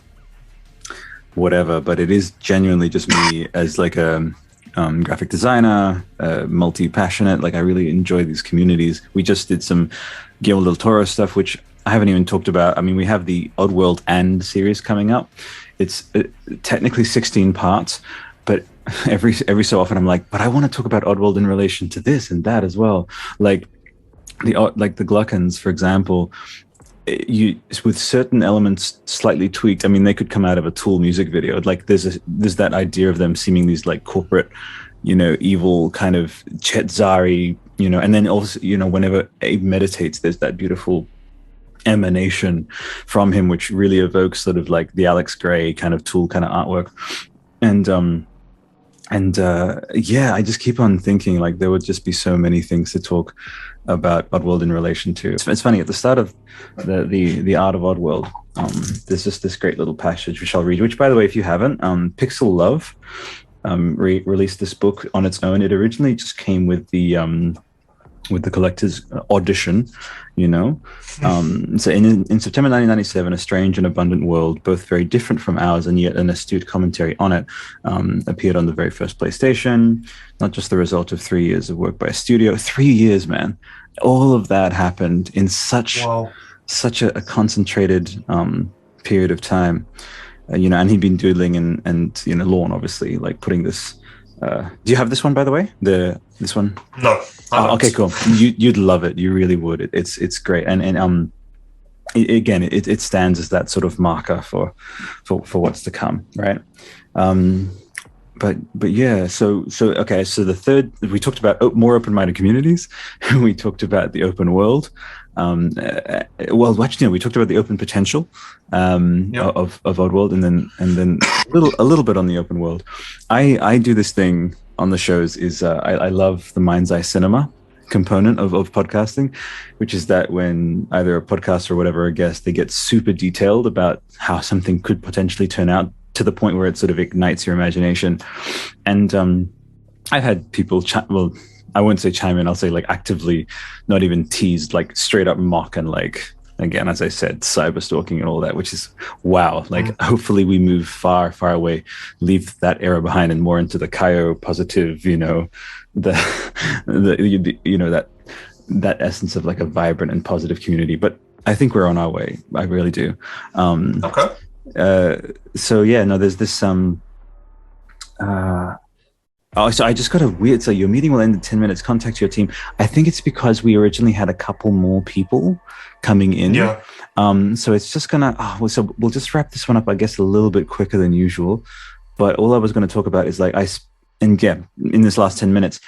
whatever, but it is genuinely just me as like a graphic designer, multi-passionate. Like I really enjoy these communities. We just did some Guillermo del Toro stuff, which I haven't even talked about. I mean, we have the Oddworld and series coming up. It's technically 16 parts, but every so often I'm like, but I want to talk about Oddworld in relation to this and that as well. Like the Gluckans, for example, you with certain elements slightly tweaked. I mean, they could come out of a Tool music video. Like there's that idea of them seeming these like corporate, evil kind of Chetzari, and then also, whenever Abe meditates, there's that beautiful emanation from him, which really evokes sort of like the Alex Gray kind of Tool kind of artwork. And I just keep on thinking like there would just be so many things to talk about Oddworld in relation to. It's funny, at the start of the Art of Oddworld, there's just this great little passage which I'll read, which, by the way, if you haven't, Pixel Love released this book on its own. It originally just came with the collector's audition, So in September 1997, A Strange and Abundant World, both very different from ours and yet an astute commentary on it, appeared on the very first PlayStation. Not just the result of 3 years of work by a studio. 3 years, man. All of that happened in such a concentrated period of time. And he'd been doodling and Lorne, obviously, like putting this. Do you have this one, by the way? This one? No. Okay, cool. You'd love it. You really would. It's great. And it stands as that sort of marker for what's to come, right? But yeah. So okay. So the third, we talked about more open-minded communities. We talked about the open world. We talked about the open potential of Oddworld, and then a little bit on the open world. I do this thing on the shows is I love the mind's eye cinema component of podcasting, which is that when either a podcaster or whatever, a guest, they get super detailed about how something could potentially turn out to the point where it sort of ignites your imagination. And I've had people I wouldn't say chime in, I'll say like actively, not even teased, like straight up mock and like, again, as I said, cyber stalking and all that, which is wow. Like hopefully we move far, far away, leave that era behind and more into the Kaio positive, that essence of like a vibrant and positive community. But I think we're on our way. I really do. Okay. So yeah, no, there's this so I just got a weird. So your meeting will end in 10 minutes. Contact your team. I think it's because we originally had a couple more people coming in. Yeah. So it's just gonna. So we'll just wrap this one up, I guess, a little bit quicker than usual. But all I was going to talk about is like in this last 10 minutes,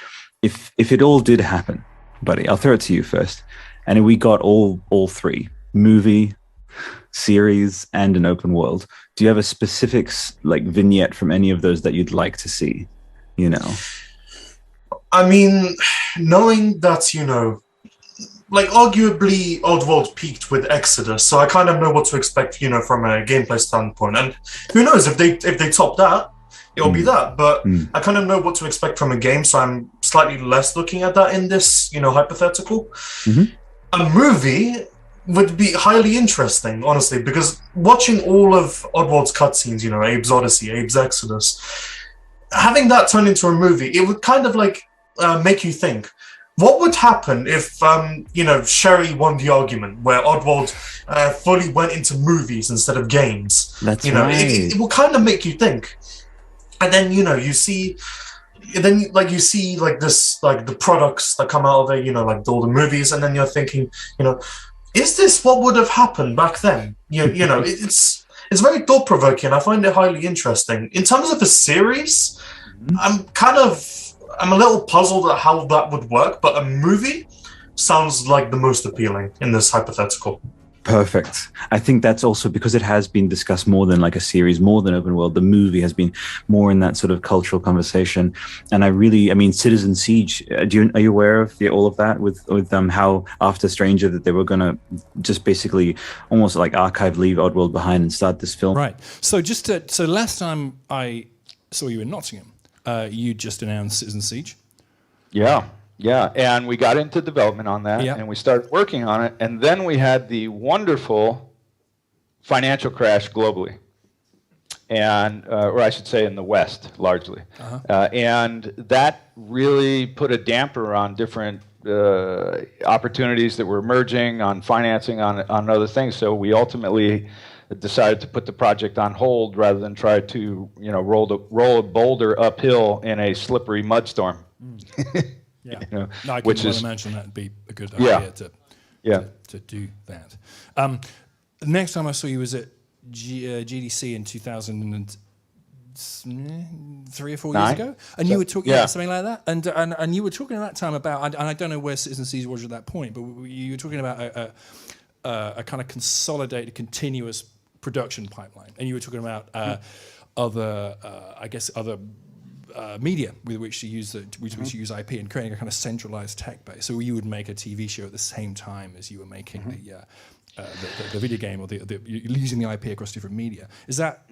if it all did happen, buddy, I'll throw it to you first. And we got all three: movie, series, and an open world. Do you have a specific like vignette from any of those that you'd like to see? I mean, knowing that, like arguably Oddworld peaked with Exodus, so I kind of know what to expect, from a gameplay standpoint. And who knows, if they top that, it'll be that. But I kind of know what to expect from a game, so I'm slightly less looking at that in this, hypothetical. Mm-hmm. A movie would be highly interesting, honestly, because watching all of Oddworld's cutscenes, Abe's Odyssey, Abe's Exodus, having that turn into a movie, it would kind of like make you think, what would happen if, Sherry won the argument where Oddworld fully went into movies instead of games? That's right. It will kind of make you think. And then, you see like this, like the products that come out of it, like all the movies, and then you're thinking, is this what would have happened back then? It's very thought-provoking. I find it highly interesting. In terms of a series, I'm a little puzzled at how that would work, but a movie sounds like the most appealing in this hypothetical. Perfect. I think that's also because it has been discussed more than like a series, more than Open World. The movie has been more in that sort of cultural conversation. And I mean, Citizen Siege, are you aware of all of that with how after Stranger that they were going to just basically almost like archive, leave Oddworld behind and start this film? Right. So so last time I saw you in Nottingham, you just announced Citizen Siege. Yeah, and we got into development on that, and we started working on it, and then we had the wonderful financial crash globally, and or I should say in the West, largely. And that really put a damper on different opportunities that were emerging, on financing, on other things. So we ultimately decided to put the project on hold rather than try to roll a boulder uphill in a slippery mudstorm. Yeah, no, I can well imagine that would be a good idea to do that. The next time I saw you was at GDC in 2003 or 4 years ago, and you were talking something like that, and you were talking at that time about, and I don't know where Citizen Siege was at that point, but you were talking about a kind of consolidated, continuous production pipeline, and you were talking about other media with which to use IP and creating a kind of centralized tech base. So you would make a TV show at the same time as you were making the video game, or using the IP across different media. Is that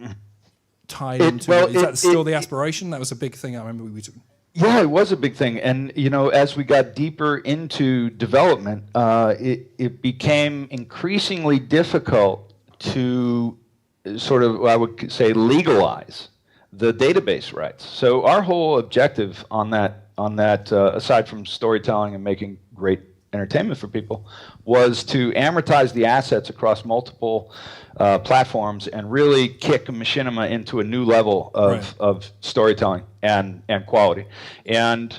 tied into? Is that still the aspiration? That was a big thing. I remember we were talking. Yeah, it was a big thing, and as we got deeper into development, it became increasingly difficult to sort of, I would say, legalize the database rights. So our whole objective on that, aside from storytelling and making great entertainment for people, was to amortize the assets across multiple platforms and really kick machinima into a new level of storytelling and quality. And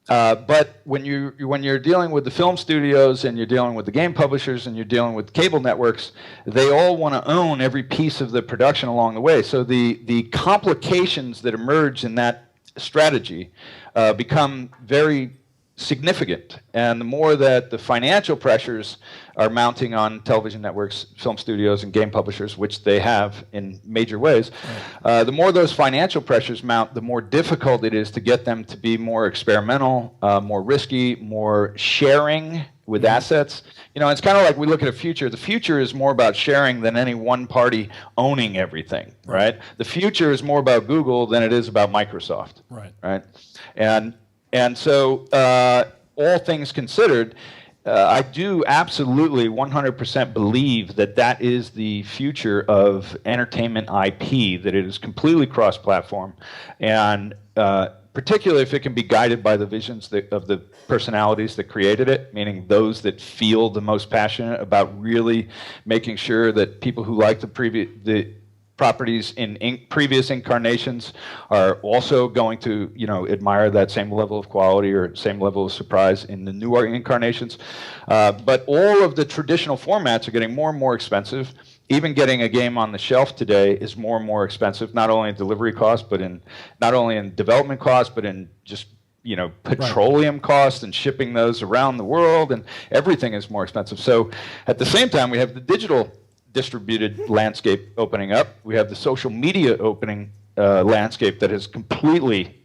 but when you're dealing with the film studios, and you're dealing with the game publishers, and you're dealing with cable networks, they all want to own every piece of the production along the way. So the complications that emerge in that strategy become very significant, and the more that the financial pressures are mounting on television networks, film studios, and game publishers, which they have in major ways, the more those financial pressures mount, the more difficult it is to get them to be more experimental, more risky, more sharing with assets. It's kind of like we look at a future. The future is more about sharing than any one party owning everything, right? The future is more about Google than it is about Microsoft, right? And so, all things considered, I do absolutely 100% believe that is the future of entertainment IP, that it is completely cross-platform, and particularly if it can be guided by the visions of the personalities that created it, meaning those that feel the most passionate about really making sure that people who like the properties in previous incarnations are also going to, admire that same level of quality or same level of surprise in the newer incarnations. But all of the traditional formats are getting more and more expensive. Even getting a game on the shelf today is more and more expensive, not only in delivery costs, but not only in development costs, but in just petroleum costs and shipping those around the world, and everything is more expensive. So at the same time, we have the digital distributed landscape opening up. We have the social media opening landscape that has completely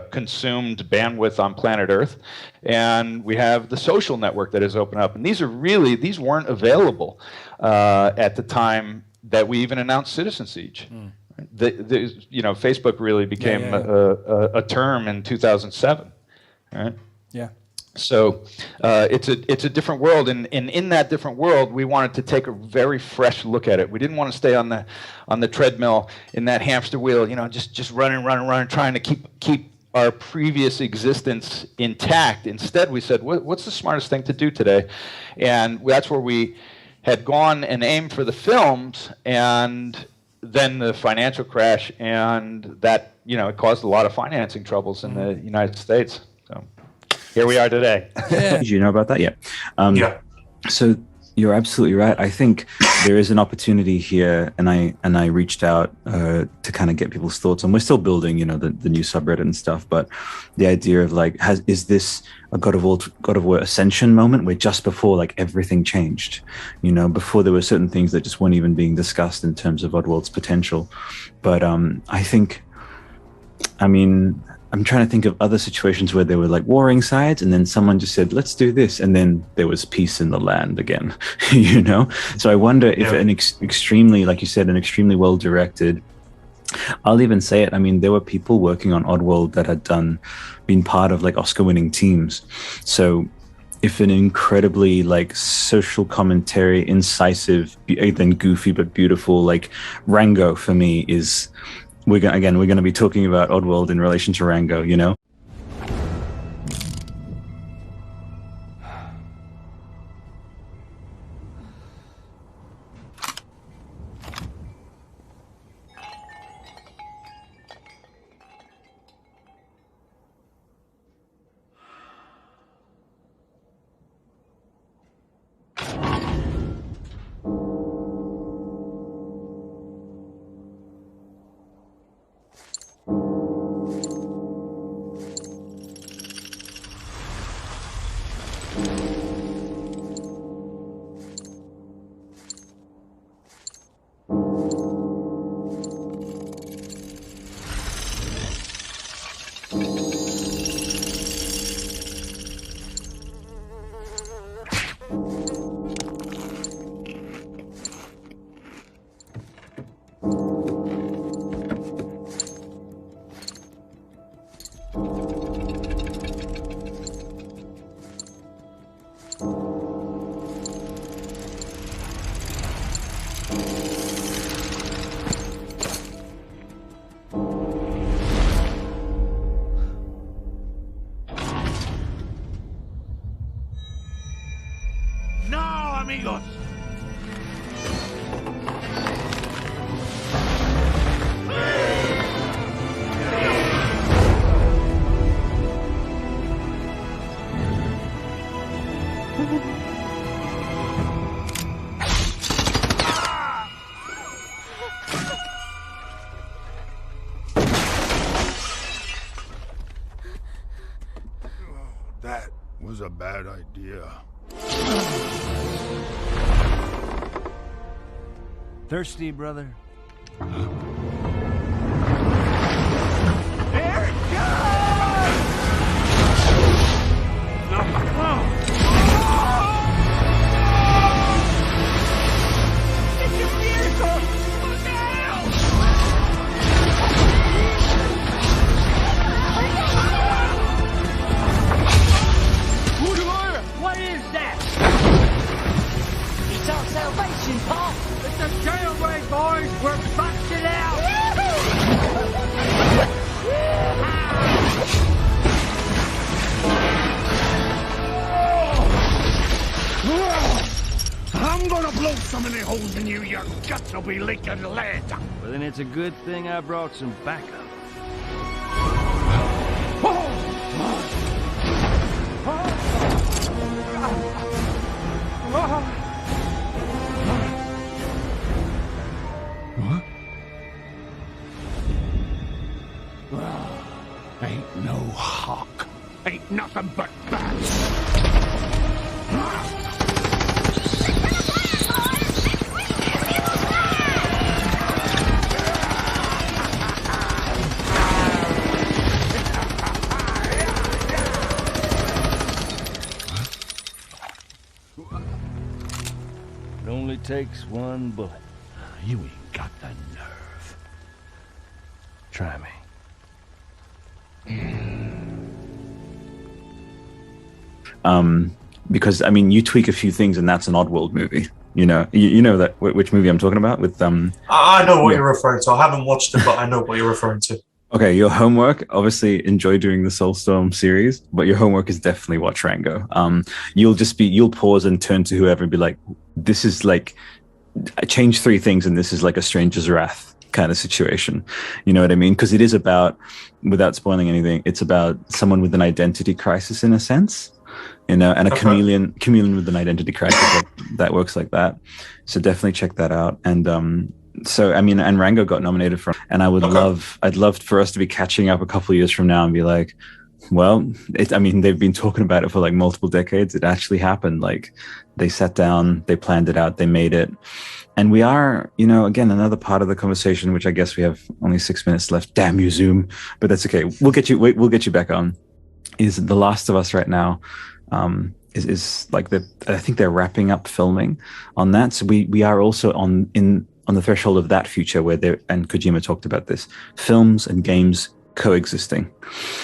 consumed bandwidth on planet Earth, and we have the social network that has opened up. And these weren't available at the time that we even announced Citizen Siege. Facebook really became a term in 2007, right? Yeah. So it's a different world, and in that different world, we wanted to take a very fresh look at it. We didn't want to stay on the treadmill in that hamster wheel, just running, trying to keep our previous existence intact. Instead, we said, what's the smartest thing to do today? And that's where we had gone and aimed for the films, and then the financial crash, and that it caused a lot of financing troubles in the United States. So here we are today. Did you know about that yet? Yeah. So you're absolutely right. I think there is an opportunity here, and I reached out to kind of get people's thoughts on. We're still building, the new subreddit and stuff, but the idea of like, is this a God of War Ascension moment where just before like everything changed, before there were certain things that just weren't even being discussed in terms of Oddworld's potential. But I'm trying to think of other situations where there were like warring sides, and then someone just said, let's do this. And then there was peace in the land again, So I wonder if an extremely, like you said, an extremely well directed, I'll even say it. I mean, there were people working on Oddworld that had been part of like Oscar winning teams. So if an incredibly like social commentary, incisive, then goofy, but beautiful, like Rango for me is, we're going to be talking about Oddworld in relation to Rango, That was a bad idea. Thirsty, brother? There it goes! It's a vehicle! What the hell? What is that? It's our salvation, Paul. It's a jailbreak, boys. We're busting out. I'm gonna blow so many holes in you, your guts will be leaking lead. Well, then it's a good thing I brought some backup. Ain't no hawk. Ain't nothing but bats. It only takes one bullet. You ain't got the nerve. Try me. Because I mean, you tweak a few things, and that's an Oddworld movie. You know that which movie I'm talking about with I know what you're referring to. I haven't watched it, but I know what you're referring to. Okay, your homework, obviously enjoy doing the SoulStorm series, but your homework is definitely watch Rango. You'll pause and turn to whoever and be like, this is like, I changed 3 things and this is like a Stranger's Wrath kind of situation. You know what I mean? Because it is about, without spoiling anything, it's about someone with an identity crisis in a sense. you know, and a chameleon with an identity crisis that works like that. So definitely check that out. And so I mean, and Rango got nominated for, and I'd love for us to be catching up a couple of years from now and be like, well, I mean, they've been talking about it for like multiple decades. It actually happened. Like, they sat down, they planned it out, they made it. And we are, you know, again, another part of the conversation, which I guess we have only 6 minutes left. Damn you, Zoom. But that's okay. We'll get you back on. Is The Last of Us right now. Is like I think they're wrapping up filming on that. So we are also on the threshold of that future where and Kojima talked about this, films and games coexisting.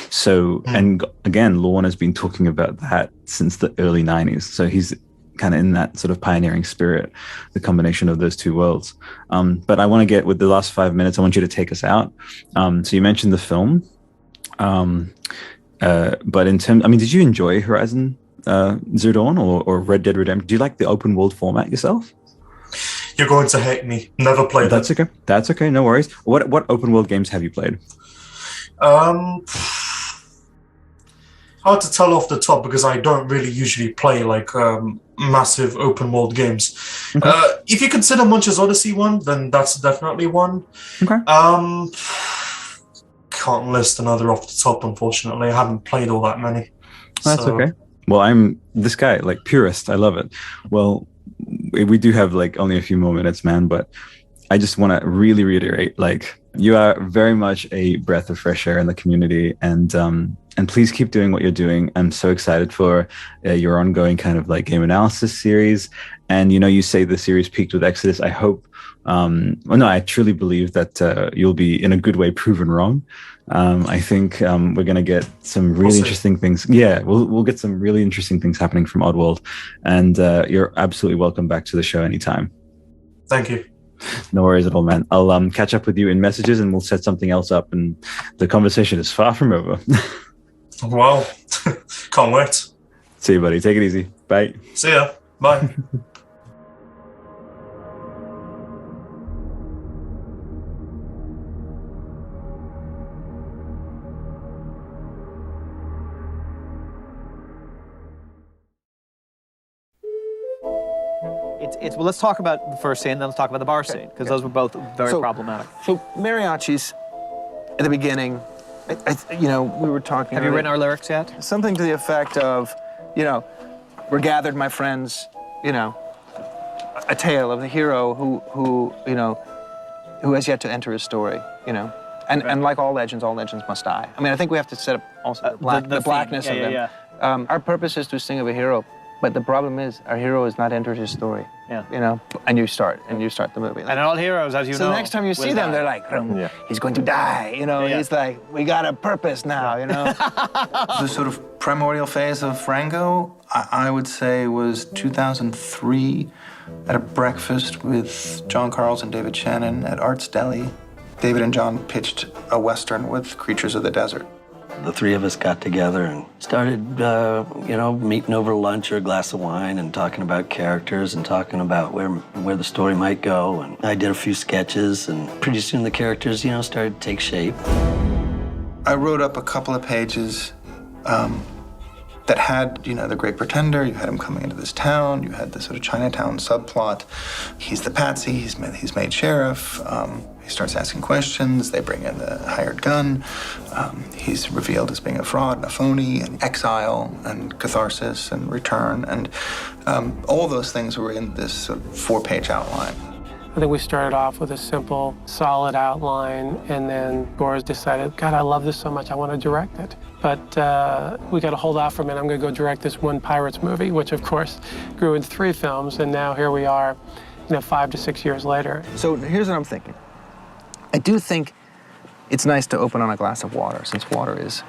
So, and again, Lorne has been talking about that since the early 90s. So he's kind of in that sort of pioneering spirit, the combination of those two worlds. But I want to get, with the last 5 minutes, I want you to take us out. So you mentioned the film. But in terms, I mean, did you enjoy Horizon Zero Dawn or Red Dead Redemption? Do you like the open world format yourself? You're going to hate me. Never played That's okay. That's okay. No worries. What open world games have you played? Hard to tell off the top because I don't really usually play like massive open world games. Okay. If you consider Munch's Odyssey one, then that's definitely one. Okay. Can't list another off the top, unfortunately. I haven't played all that many. That's okay. Well, I'm this guy, like purist. I love it. Well, we do have like only a few more minutes, man, but I just want to really reiterate, like, you are very much a breath of fresh air in the community, and please keep doing what you're doing. I'm so excited for your ongoing kind of like game analysis series. And, you know, you say the series peaked with Exodus. I hope, I truly believe that you'll be in a good way proven wrong. I think we're going to get some really interesting things. Yeah, we'll get some really interesting things happening from Oddworld. And you're absolutely welcome back to the show anytime. Thank you. No worries at all, man. I'll catch up with you in messages and we'll set something else up. And the conversation is far from over. Wow. Can't wait. See you, buddy. Take it easy. Bye. See ya. Bye. Well, let's talk about the first scene, then let's talk about the bar scene, because those were both very problematic. So mariachis, at the beginning, you know, we were talking. Have you written our lyrics yet? Something to the effect of, you know, we're gathered, my friends, you know, a tale of the hero who you know, who has yet to enter his story, you know. And like all legends must die. I mean, I think we have to set up also the blackness of them. Yeah. Our purpose is to sing of a hero. But the problem is, our hero has not entered his story. Yeah. You know, and you start the movie. And all heroes, as you know. So the next time you see them, they're like, he's going to die. You know, he's like, we got a purpose now. You know. The sort of primordial phase of Rango, I would say, was 2003 at a breakfast with John Carls and David Shannon at Arts Deli. David and John pitched a Western with creatures of the desert. The three of us got together and started, you know, meeting over lunch or a glass of wine and talking about characters and talking about where the story might go. And I did a few sketches, and pretty soon the characters, you know, started to take shape. I wrote up a couple of pages that had, you know, the Great Pretender. You had him coming into this town. You had the sort of Chinatown subplot. He's the patsy. He's made sheriff. He starts asking questions. They bring in the hired gun. He's revealed as being a fraud and a phony, and exile and catharsis and return. And all those things were in this sort of 4-page outline. I think we started off with a simple, solid outline, and then Gore's decided, God, I love this so much, I want to direct it. But we got to hold off for a minute. I'm going to go direct this one Pirates movie, which of course grew into 3 films, and now here we are, you know, 5 to 6 years later. So here's what I'm thinking. I do think it's nice to open on a glass of water, since water is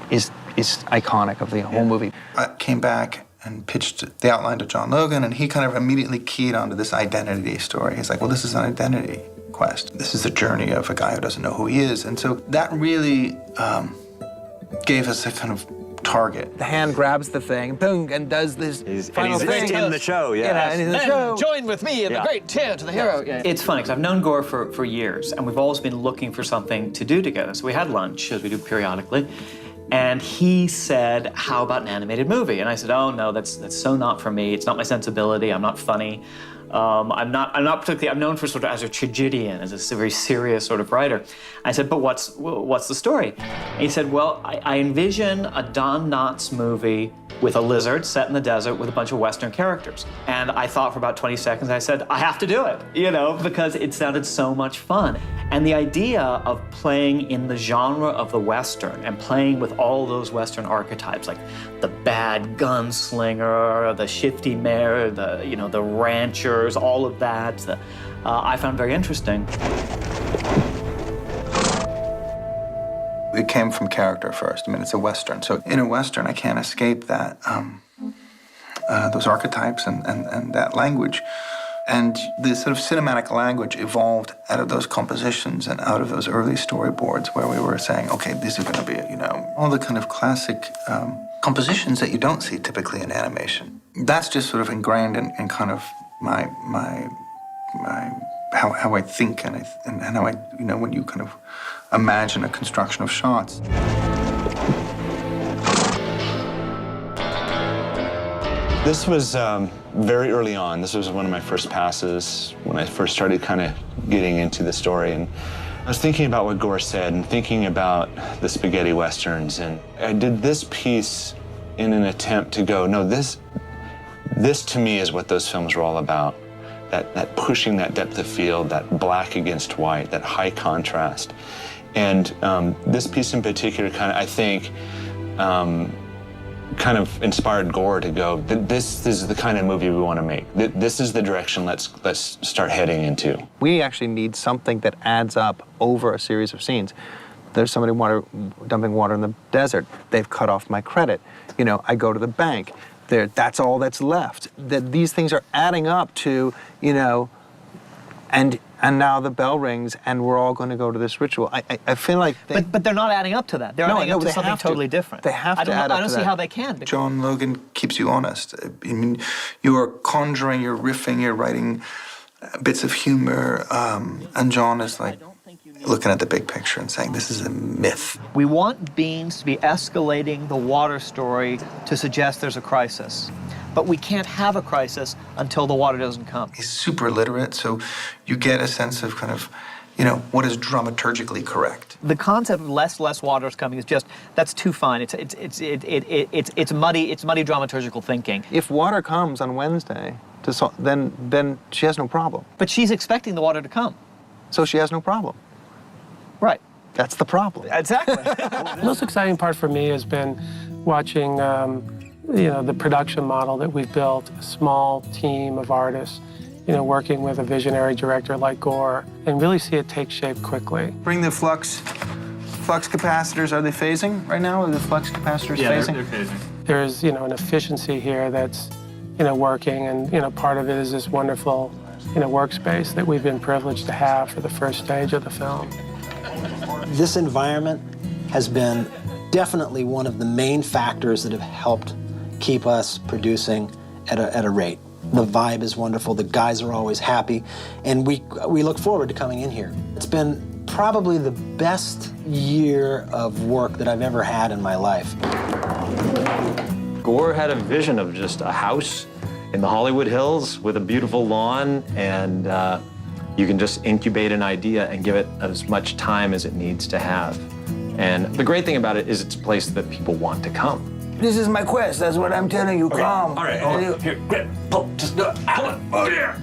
iconic of the whole movie. I came back and pitched the outline to John Logan, and he kind of immediately keyed onto this identity story. He's like, well, this is an identity quest. This is the journey of a guy who doesn't know who he is. And so that really gave us a kind of target. The hand grabs the thing, boom, and does this final thing. in the show, yeah. You know, and in the show. Join with me in the great tale to the hero. Yeah. It's funny, because I've known Gore for years, and we've always been looking for something to do together. So we had lunch, as we do periodically, And he said, how about an animated movie? And I said, oh no, that's so not for me. It's not my sensibility. I'm not funny. I'm not particularly, I'm known for sort of as a tragedian, as a very serious sort of writer. I said, but what's the story? And he said, well, I envision a Don Knotts movie with a lizard set in the desert with a bunch of Western characters. And I thought for about 20 seconds, I said, I have to do it, you know, because it sounded so much fun. And the idea of playing in the genre of the Western and playing with all those Western archetypes, like the bad gunslinger, the shifty mayor, the ranchers, all of that, I found very interesting. It came from character first. I mean, it's a Western. So in a Western, I can't escape that, those archetypes and that language. And the sort of cinematic language evolved out of those compositions and out of those early storyboards where we were saying, okay, these are going to be, you know, all the kind of classic compositions that you don't see typically in animation. That's just sort of ingrained in kind of my how I think and how I, you know, when you kind of imagine a construction of shots. This was very early on. This was one of my first passes when I first started kind of getting into the story. And I was thinking about what Gore said and thinking about the spaghetti westerns. And I did this piece in an attempt to go, no, this to me is what those films were all about. That pushing that depth of field, that black against white, that high contrast. And this piece in particular kind of, I think, kind of inspired Gore to go, this is the kind of movie we want to make. This is the direction let's start heading into. We actually need something that adds up over a series of scenes. There's somebody dumping water in the desert. They've cut off my credit. You know, I go to the bank. That's all that's left. These things are adding up to, you know, and now the bell rings and we're all going to go to this ritual. I feel like but they're not adding up to that. They're adding up to something totally different. They have to add up to that. I don't see how they can. John Logan keeps you honest. I mean, you are conjuring, you're riffing, you're writing bits of humor, and John is like looking at the big picture and saying, this is a myth. We want Beans to be escalating the water story to suggest there's a crisis. But we can't have a crisis until the water doesn't come. He's super literate, so you get a sense of kind of, you know, what is dramaturgically correct. The concept of less water is coming is just, that's too fine. It's muddy dramaturgical thinking. If water comes on Wednesday, then she has no problem. But she's expecting the water to come. So she has no problem. Right. That's the problem. Exactly. The most exciting part for me has been watching you know, the production model that we've built, a small team of artists, you know, working with a visionary director like Gore, and really see it take shape quickly. Bring the flux capacitors. Are they phasing right now? Are the flux capacitors phasing? They're phasing. There's, you know, an efficiency here that's, you know, working, and, you know, part of it is this wonderful, you know, workspace that we've been privileged to have for the first stage of the film. This environment has been definitely one of the main factors that have helped keep us producing at a rate. The vibe is wonderful, the guys are always happy, and we look forward to coming in here. It's been probably the best year of work that I've ever had in my life. Gore had a vision of just a house in the Hollywood Hills with a beautiful lawn, and you can just incubate an idea and give it as much time as it needs to have. And the great thing about it is it's a place that people want to come. This is my quest, that's what I'm telling you, come. All right, hold on. Here, grip, pull, just do it. Pull it. Oh, dear.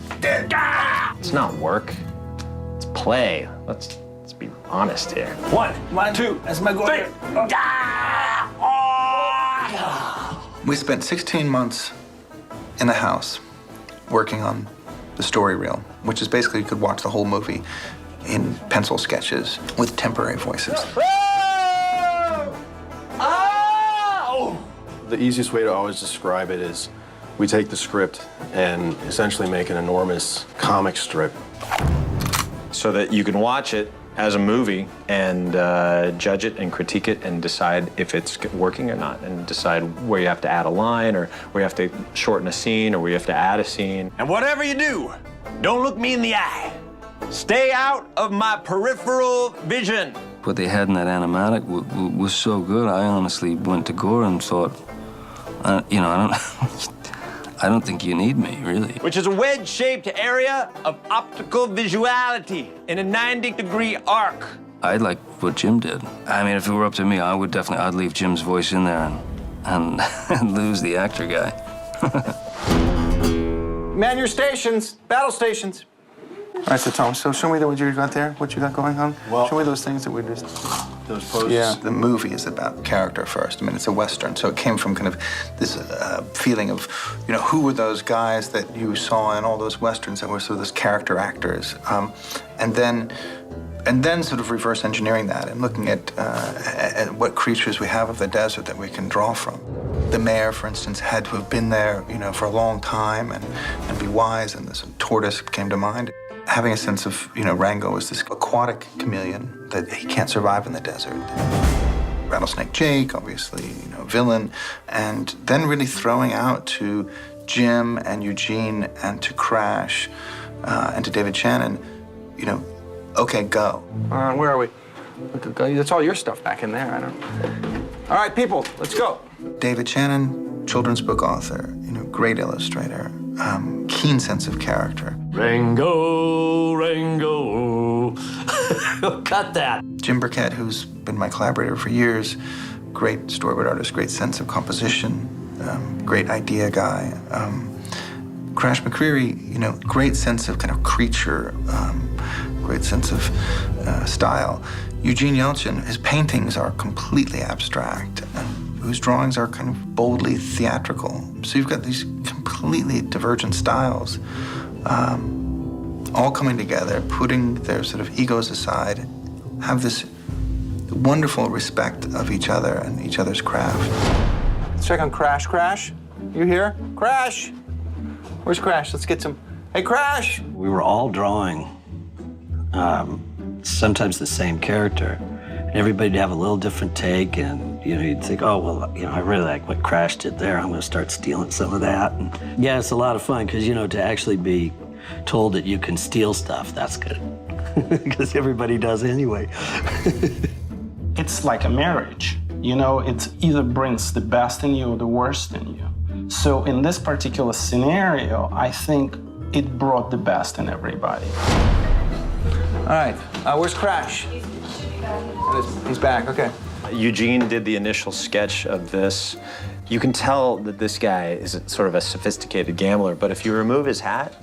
It's not work, it's play. Let's be honest here. One, two, that's my goal. We spent 16 months in a house working on the story reel, which is basically you could watch the whole movie in pencil sketches with temporary voices. The easiest way to always describe it is we take the script and essentially make an enormous comic strip. So that you can watch it as a movie and judge it and critique it and decide if it's working or not, and decide where you have to add a line or where you have to shorten a scene or where you have to add a scene. And whatever you do, don't look me in the eye. Stay out of my peripheral vision. what they had in that animatic was so good. I honestly went to Gore and thought, you know, I don't think you need me, really. Which is a wedge-shaped area of optical visuality in a 90-degree arc. I like what Jim did. I mean, if it were up to me, I'd leave Jim's voice in there and lose the actor guy. Man your stations, battle stations. All right, so Tom, so show me what you got there, what you got going on. Well, show me those things that we just... Those poses? Yeah. The movie is about character first. I mean, it's a Western, so it came from kind of this feeling of, you know, who were those guys that you saw in all those Westerns that were sort of those character actors. And then sort of reverse engineering that and looking at what creatures we have of the desert that we can draw from. The mayor, for instance, had to have been there, you know, for a long time and be wise, and this tortoise came to mind. Having a sense of, you know, Rango is this aquatic chameleon that he can't survive in the desert. Rattlesnake Jake, obviously, you know, villain, and then really throwing out to Jim and Eugene and to Crash and to David Shannon, you know, okay, go. Where are we? That's all your stuff back in there. I don't. All right, people, let's go. David Shannon, children's book author, you know, great illustrator, keen sense of character. Rango, Rango. Cut that. Jim Burkett, who's been my collaborator for years, great storyboard artist, great sense of composition, great idea guy. Crash McCreary, you know, great sense of kind of creature, great sense of style. Eugene Yelchin, his paintings are completely abstract, and whose drawings are kind of boldly theatrical. So you've got these completely divergent styles, all coming together, putting their sort of egos aside, have this wonderful respect of each other and each other's craft. Let's check on Crash. Crash, you here? Crash! Where's Crash? Let's get some. Hey, Crash! We were all drawing sometimes the same character. And everybody'd have a little different take, and you know, you'd think, oh, well, you know, I really like what Crash did there. I'm gonna start stealing some of that. And yeah, it's a lot of fun, because, you know, to actually be told that you can steal stuff, that's good. Because everybody does anyway. It's like a marriage. You know, it either brings the best in you or the worst in you. So in this particular scenario, I think it brought the best in everybody. All right, where's Crash? He's back, okay. Eugene did the initial sketch of this. You can tell that this guy is sort of a sophisticated gambler, but if you remove his hat,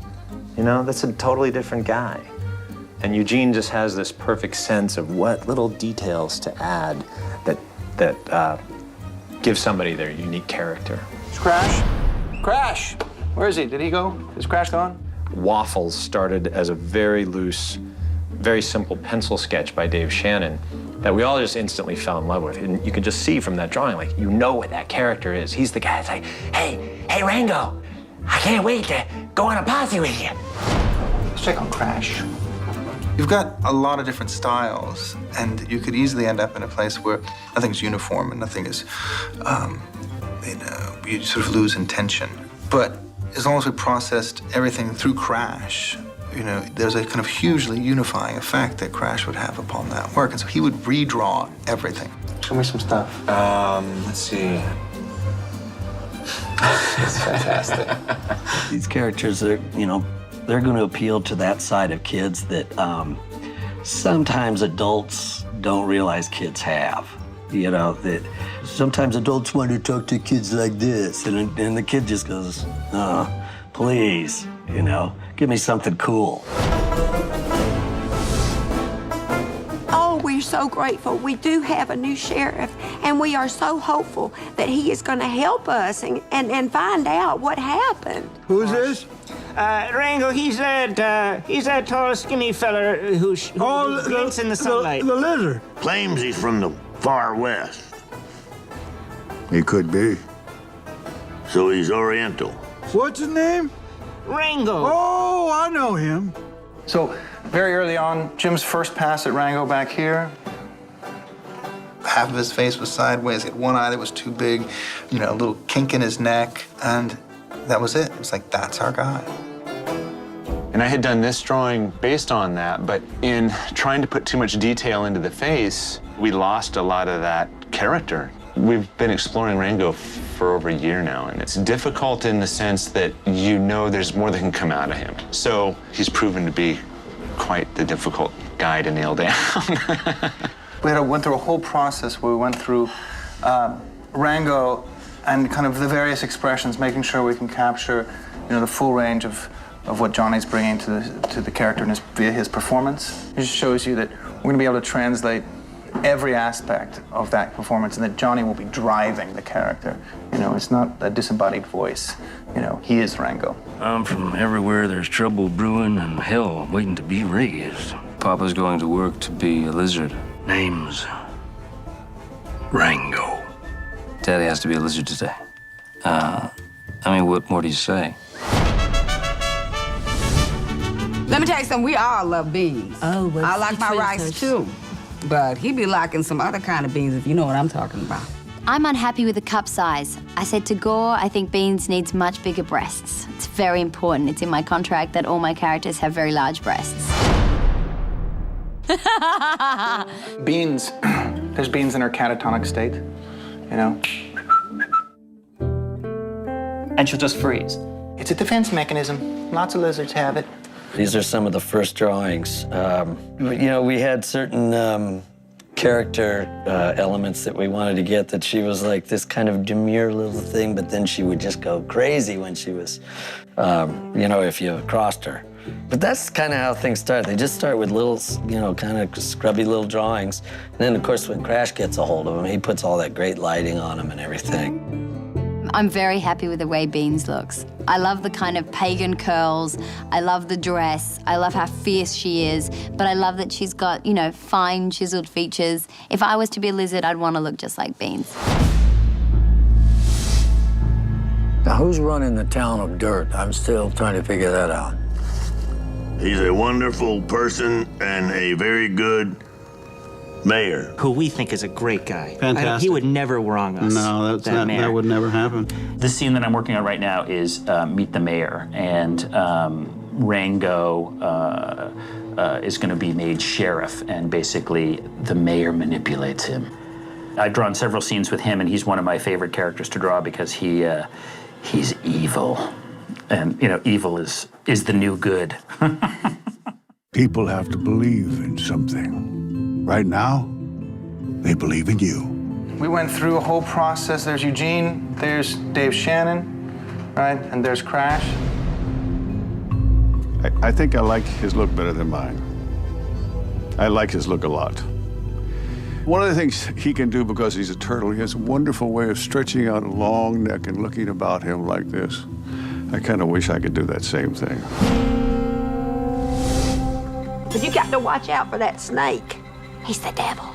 you know, that's a totally different guy. And Eugene just has this perfect sense of what little details to add that give somebody their unique character. It's Crash? Crash! Where is he? Did he go? Is Crash gone? Waffles started as a very loose, very simple pencil sketch by Dave Shannon that we all just instantly fell in love with. And you could just see from that drawing, like, you know what that character is. He's the guy that's like, hey, Rango, I can't wait to go on a posse with you. Let's check on Crash. You've got a lot of different styles, and you could easily end up in a place where nothing's uniform and nothing is, you know, you sort of lose intention. But as long as we processed everything through Crash, you know, there's a kind of hugely unifying effect that Crash would have upon that work. And so he would redraw everything. Show me some stuff. Let's see. It's fantastic. These characters are, you know, they're going to appeal to that side of kids that sometimes adults don't realize kids have. You know, that sometimes adults want to talk to kids like this, and the kid just goes, oh, please, you know, give me something cool. Oh, we're so grateful. We do have a new sheriff, and we are so hopeful that he is going to help us and find out what happened. Who's this? Rango, he's that tall, skinny fella who glints in the sunlight. The lizard. Claims he's from the far west. He could be. So he's Oriental. What's his name? Rango. Oh, I know him. So very early on, Jim's first pass at Rango back here, half of his face was sideways, he had one eye that was too big, you know, a little kink in his neck, and that was it. It was like, that's our guy. And I had done this drawing based on that, but in trying to put too much detail into the face, we lost a lot of that character. We've been exploring Rango for over a year now, and it's difficult in the sense that you know there's more that can come out of him. So he's proven to be quite the difficult guy to nail down. Went through a whole process where we went through Rango and kind of the various expressions, making sure we can capture, the full range of what Johnny's bringing to the character via his performance. It just shows you that we're going to be able to translate every aspect of that performance, and that Johnny will be driving the character. It's not a disembodied voice. He is Rango. I'm from everywhere there's trouble brewing and hell waiting to be raised. Papa's going to work to be a lizard. Name's Rango. Daddy has to be a lizard today. What more do you say? Let me tell you something, we all love beans. Oh, well, I like my rice too. But he be liking some other kind of beans, if you know what I'm talking about. I'm unhappy with the cup size. I said to Gore, I think Beans needs much bigger breasts. It's very important. It's in my contract that all my characters have very large breasts. Beans, there's Beans in her catatonic state, And she'll just freeze. It's a defense mechanism. Lots of lizards have it. These are some of the first drawings. We had certain character elements that we wanted to get, that she was like this kind of demure little thing, but then she would just go crazy when she was, if you crossed her. But that's kind of how things start. They just start with little, kind of scrubby little drawings. And then, of course, when Crash gets a hold of them, he puts all that great lighting on them and everything. I'm very happy with the way Beans looks. I love the kind of pagan curls. I love the dress. I love how fierce she is. But I love that she's got, fine, chiseled features. If I was to be a lizard, I'd want to look just like Beans. Now, who's running the town of Dirt? I'm still trying to figure that out. He's a wonderful person and a very good mayor. Who we think is a great guy. Fantastic. He would never wrong us. No, that would never happen. The scene that I'm working on right now is Meet the Mayor, and Rango is going to be made sheriff, and basically the mayor manipulates him. I've drawn several scenes with him, and he's one of my favorite characters to draw because he's evil, and evil is the new good. People have to believe in something. Right now, they believe in you. We went through a whole process. There's Eugene, there's Dave Shannon, right? And there's Crash. I think I like his look better than mine. I like his look a lot. One of the things he can do, because he's a turtle, he has a wonderful way of stretching out a long neck and looking about him like this. I kind of wish I could do that same thing. But you got to watch out for that snake. He's the devil.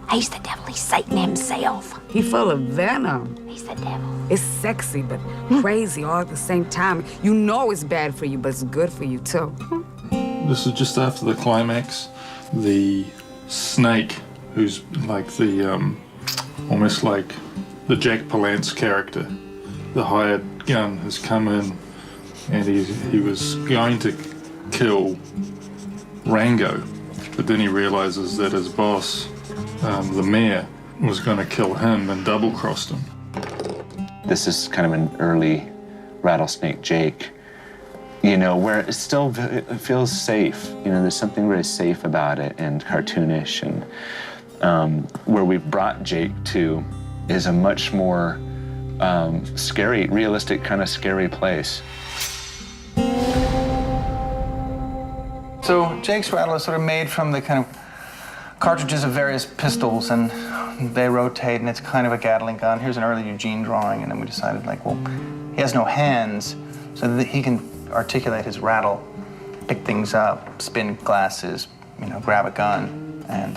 He's the devil. He's Satan himself. He's full of venom. He's the devil. It's sexy, but crazy all at the same time. You know it's bad for you, but it's good for you, too. This is just after the climax. The snake, who's like the, almost like the Jack Palance character, the hired gun, has come in, and he was going to kill Rango, but then he realizes that his boss, the mayor, was going to kill him and double-crossed him. This is kind of an early Rattlesnake Jake, where it still feels safe. There's something very safe about it and cartoonish, and where we've brought Jake to is a much more scary, realistic, kind of scary place. So Jake's rattle is sort of made from the kind of cartridges of various pistols, and they rotate, and it's kind of a Gatling gun. Here's an early Eugene drawing, and then we decided, he has no hands, so that he can articulate his rattle, pick things up, spin glasses, grab a gun, and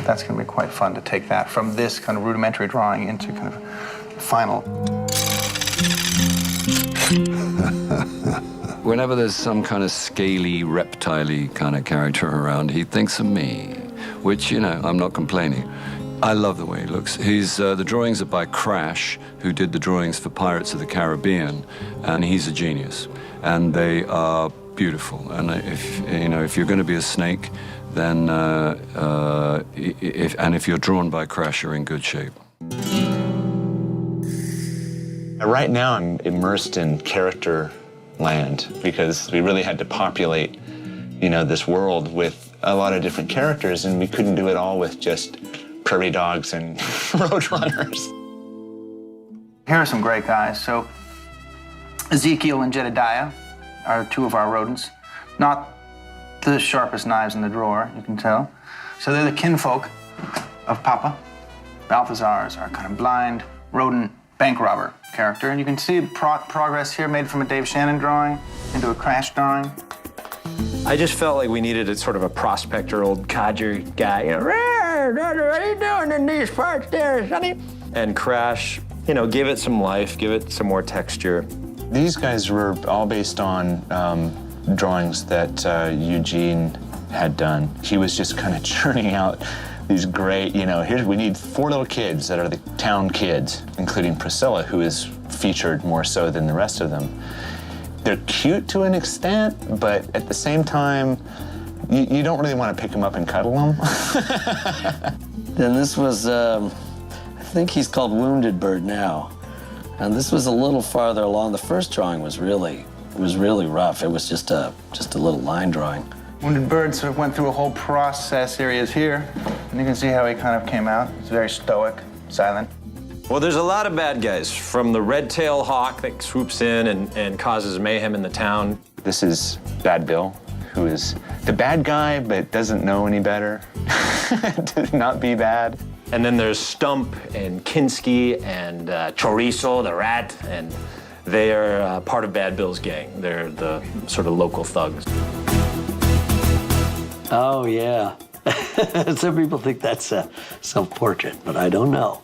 that's going to be quite fun to take that from this kind of rudimentary drawing into kind of final. Whenever there's some kind of scaly, reptile-y kind of character around, he thinks of me, which, I'm not complaining. I love the way he looks. The drawings are by Crash, who did the drawings for Pirates of the Caribbean, and he's a genius. And they are beautiful. And if you're going to be a snake, then if you're drawn by Crash, you're in good shape. Right now, I'm immersed in character land because we really had to populate, this world with a lot of different characters, and we couldn't do it all with just prairie dogs and roadrunners. Here are some great guys. So Ezekiel and Jedediah are two of our rodents. Not the sharpest knives in the drawer, you can tell. So they're the kinfolk of Papa. Balthazar is our kind of blind rodent bank robber character. And you can see progress here made from a Dave Shannon drawing into a Crash drawing. I just felt like we needed a sort of a prospector, old codger guy. What are you doing in these parts there, sonny? And Crash, give it some life, give it some more texture. These guys were all based on drawings that Eugene had done. He was just kind of churning out these great, we need 4 little kids that are the town kids, including Priscilla, who is featured more so than the rest of them. They're cute to an extent, but at the same time, you don't really want to pick them up and cuddle them. Then this was, I think he's called Wounded Bird now. And this was a little farther along. The first drawing was really rough. It was just a little line drawing. Wounded Bird sort of went through a whole process areas here, and you can see how he kind of came out. It's very stoic, silent. Well, there's a lot of bad guys, from the red-tailed hawk that swoops in and causes mayhem in the town. This is Bad Bill, who is the bad guy but doesn't know any better to not be bad. And then there's Stump and Kinski and Chorizo, the rat, and they are part of Bad Bill's gang. They're the sort of local thugs. Oh, yeah. Some people think that's a self-portrait, but I don't know.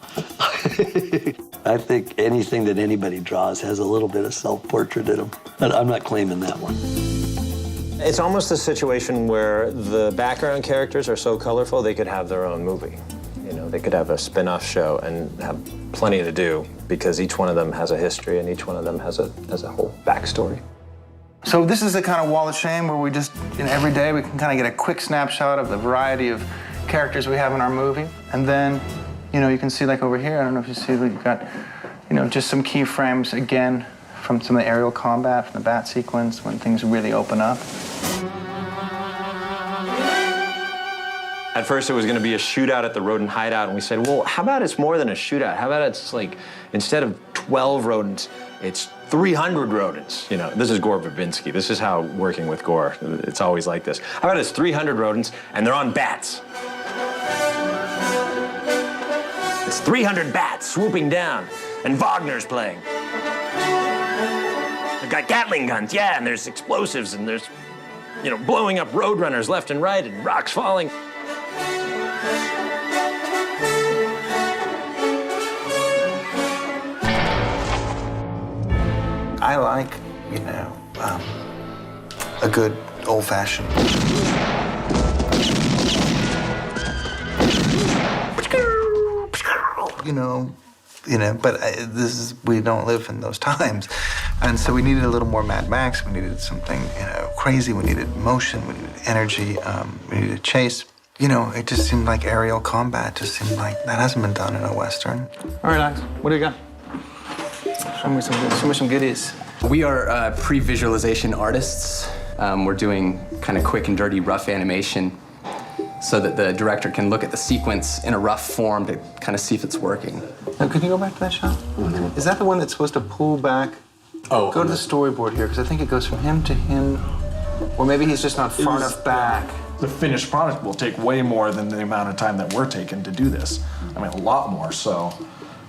I think anything that anybody draws has a little bit of self-portrait in them, but I'm not claiming that one. It's almost a situation where the background characters are so colorful they could have their own movie. They could have a spin-off show and have plenty to do because each one of them has a history and each one of them has a whole backstory. So this is the kind of wall of shame where we just, every day we can kind of get a quick snapshot of the variety of characters we have in our movie. And then, you can see like over here, I don't know if you see, we've got, just some keyframes again from some of the aerial combat, from the bat sequence, when things really open up. At first it was going to be a shootout at the rodent hideout, and we said, well, how about it's more than a shootout? How about it's like, instead of 12 rodents, it's 300 rodents. This is Gore Verbinski. This is how working with Gore, it's always like this. How about it's 300 rodents, and they're on bats? It's 300 bats swooping down, and Wagner's playing. They've got Gatling guns, yeah, and there's explosives, and there's, blowing up roadrunners left and right, and rocks falling. I like, a good old-fashioned. But we don't live in those times. And so we needed a little more Mad Max. We needed something, crazy. We needed motion. We needed energy. We needed chase. It just seemed like aerial combat just seemed like that hasn't been done in a Western. All right, Alex, what do you got? Show me some goodies. We are pre-visualization artists. We're doing kind of quick and dirty rough animation so that the director can look at the sequence in a rough form to kind of see if it's working. Now, could you go back to that shot? Mm-hmm. Is that the one that's supposed to pull back? Oh. Go to the storyboard here, because I think it goes from him to him, or maybe he's just not far enough back. The finished product will take way more than the amount of time that we're taking to do this. I mean, a lot more, so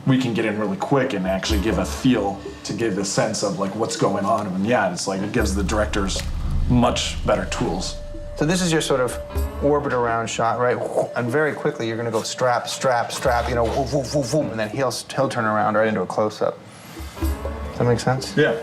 we can get in really quick and actually give a feel to give a sense of like what's going on. And yeah, it's like it gives the directors much better tools. So this is your sort of orbit around shot, right? And very quickly you're gonna go strap, strap, strap, woof, woof, woof, woof, and then he'll turn around right into a close-up. Does that make sense? Yeah.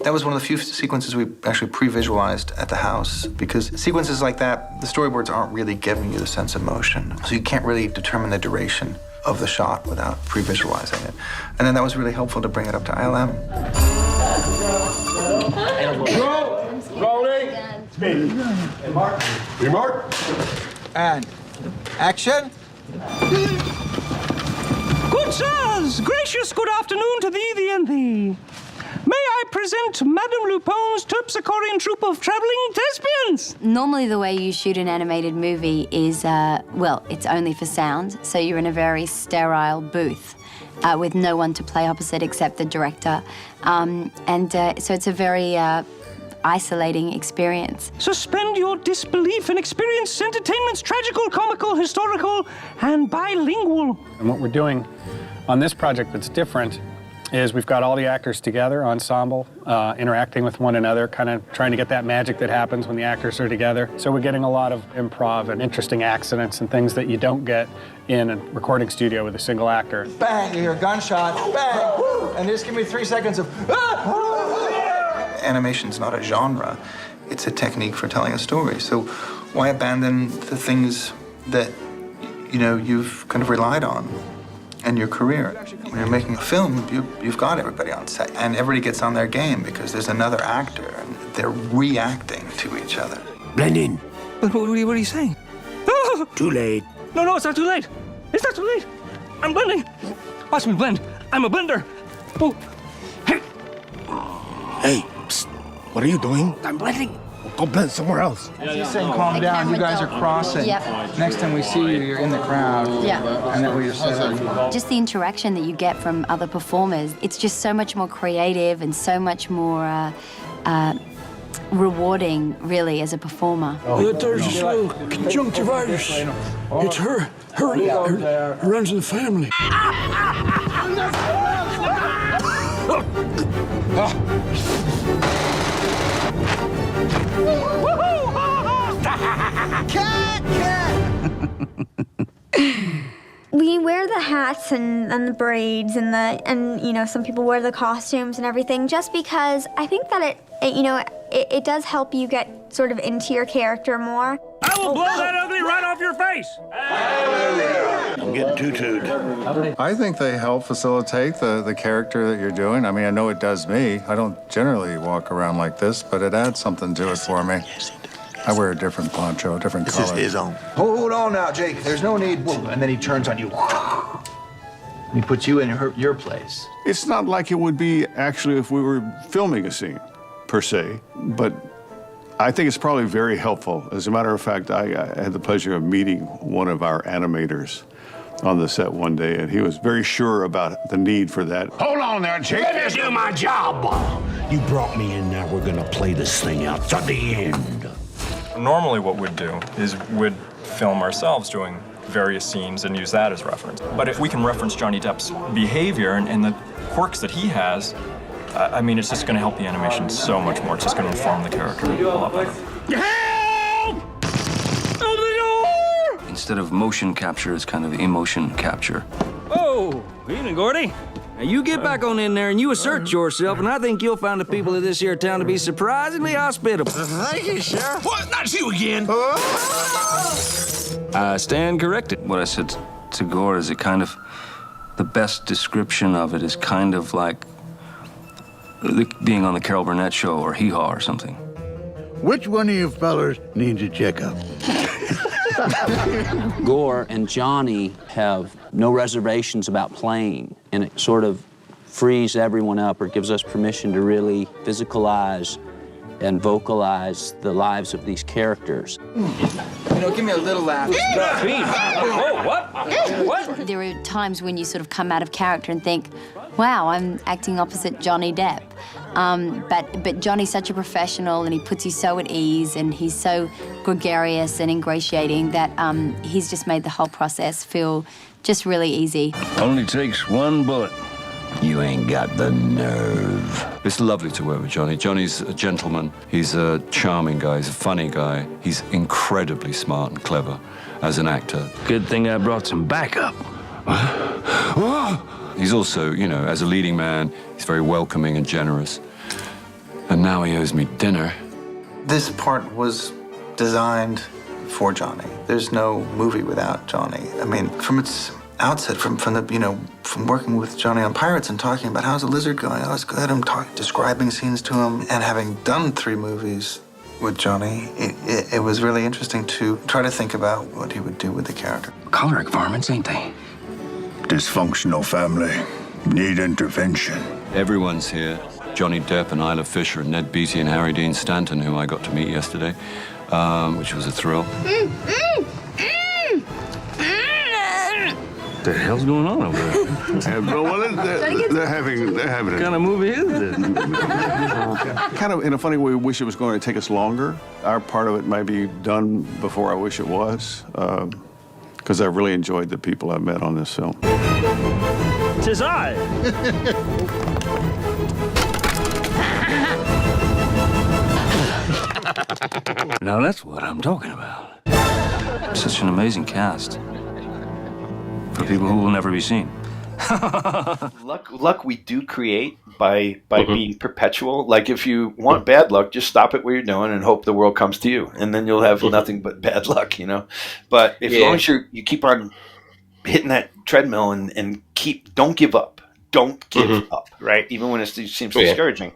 That was one of the few sequences we actually pre-visualized at the house, because sequences like that, the storyboards aren't really giving you the sense of motion. So you can't really determine the duration of the shot without pre-visualizing it. And then that was really helpful to bring it up to ILM. Rolling. Me. And Mark. Hey, Mark. And action. Good sirs, gracious good afternoon to thee, thee, and thee. May I present Madame Lupin's terpsichorean troupe of traveling thespians? Normally the way you shoot an animated movie is, well, it's only for sound, so you're in a very sterile booth with no one to play opposite except the director. So it's a very isolating experience. Suspend your disbelief and experience entertainment's tragical, comical, historical, and bilingual. And what we're doing on this project that's different is we've got all the actors together, ensemble, interacting with one another, kind of trying to get that magic that happens when the actors are together. So we're getting a lot of improv and interesting accidents and things that you don't get in a recording studio with a single actor. Bang, you hear a gunshot, bang, and just give me 3 seconds of Animation's not a genre, it's a technique for telling a story. So why abandon the things that, you know, you've kind of relied on in your career? When you're making a film, you've got everybody on set, and everybody gets on their game because there's another actor, and they're reacting to each other. Blend in. What are you saying? Too late. No, it's not too late. It's not too late. I'm blending. Watch me blend. I'm a blender. Oh. Hey, psst. What are you doing? I'm blending. Go blend somewhere else. He's saying calm down, you guys are crossing. Yep. Next time we see you, you're in the crowd. Yeah. And then we just Just the interaction that you get from other performers, it's just so much more creative and so much more rewarding, really, as a performer. There's a slow conjunctivitis. It's her runs in the family. We wear the hats and the braids and you know, some people wear the costumes and everything just because I think that it does help you get sort of into your character more. I will blow that ugly right off your face. I'm getting tutued. I think they help facilitate the character that you're doing. I mean, I know it does me. I don't generally walk around like this, but it adds something to it for me. I wear a different poncho, a different color. This is his own. Hold on now, Jake. There's no need. And then he turns on you. He puts you in your place. It's not like it would be actually if we were filming a scene, per se, but I think it's probably very helpful. As a matter of fact, I had the pleasure of meeting one of our animators on the set one day, and he was very sure about the need for that. Hold on there, Jake. Let me do my job. You brought me in there. We're gonna play this thing out to the end. Normally what we'd do is we'd film ourselves doing various scenes and use that as reference. But if we can reference Johnny Depp's behavior and the quirks that he has, I mean, it's just going to help the animation so much more. It's just going to inform the character a lot better. Help! Open the door! Instead of motion capture, it's kind of emotion capture. Oh, evening, Gordy. Now you get back on in there and you assert yourself, and I think you'll find the people of this here town to be surprisingly hospitable. Thank you, Sheriff. What? Not you again. I stand corrected. What I said to Gore is the best description of it is kind of like being on the Carol Burnett show or Hee Haw or something. Which one of you fellers needs a checkup? Gore and Johnny have no reservations about playing, and it sort of frees everyone up or gives us permission to really physicalize and vocalize the lives of these characters. You know, give me a little laugh. Oh, what? There are times when you sort of come out of character and think, wow, I'm acting opposite Johnny Depp. But Johnny's such a professional, and he puts you so at ease, and he's so gregarious and ingratiating that he's just made the whole process feel just really easy. Only takes one bullet. You ain't got the nerve. It's lovely to work with Johnny. Johnny's a gentleman. He's a charming guy. He's a funny guy. He's incredibly smart and clever as an actor. Good thing I brought some backup. He's also, you know, as a leading man, he's very welcoming and generous. And now he owes me dinner. This part was designed for Johnny. There's no movie without Johnny. I mean, from its outset, from working with Johnny on Pirates and talking about how's the lizard going, oh, it's good, I'm describing scenes to him, and having done 3 movies, with Johnny, it was really interesting to try to think about what he would do with the character. Choleric varmints, ain't they? Dysfunctional family. Need intervention. Everyone's here. Johnny Depp and Isla Fisher and Ned Beatty and Harry Dean Stanton, who I got to meet yesterday, which was a thrill. What the hell's going on over there? They're having What kind of movie is this? kind of in a funny way, we wish it was going to take us longer. Our part of it might be done before I wish it was, because I really enjoyed the people I've met on this film. 'Tis I. Now that's what I'm talking about. Such an amazing cast. For people who will never be seen. Luck we do create by being perpetual. Like if you want bad luck, just stop it what you're doing and hope the world comes to you, and then you'll have nothing but bad luck, you know. But if as long as you keep on hitting that treadmill and don't give up. Don't give up, right? Even when it seems discouraging.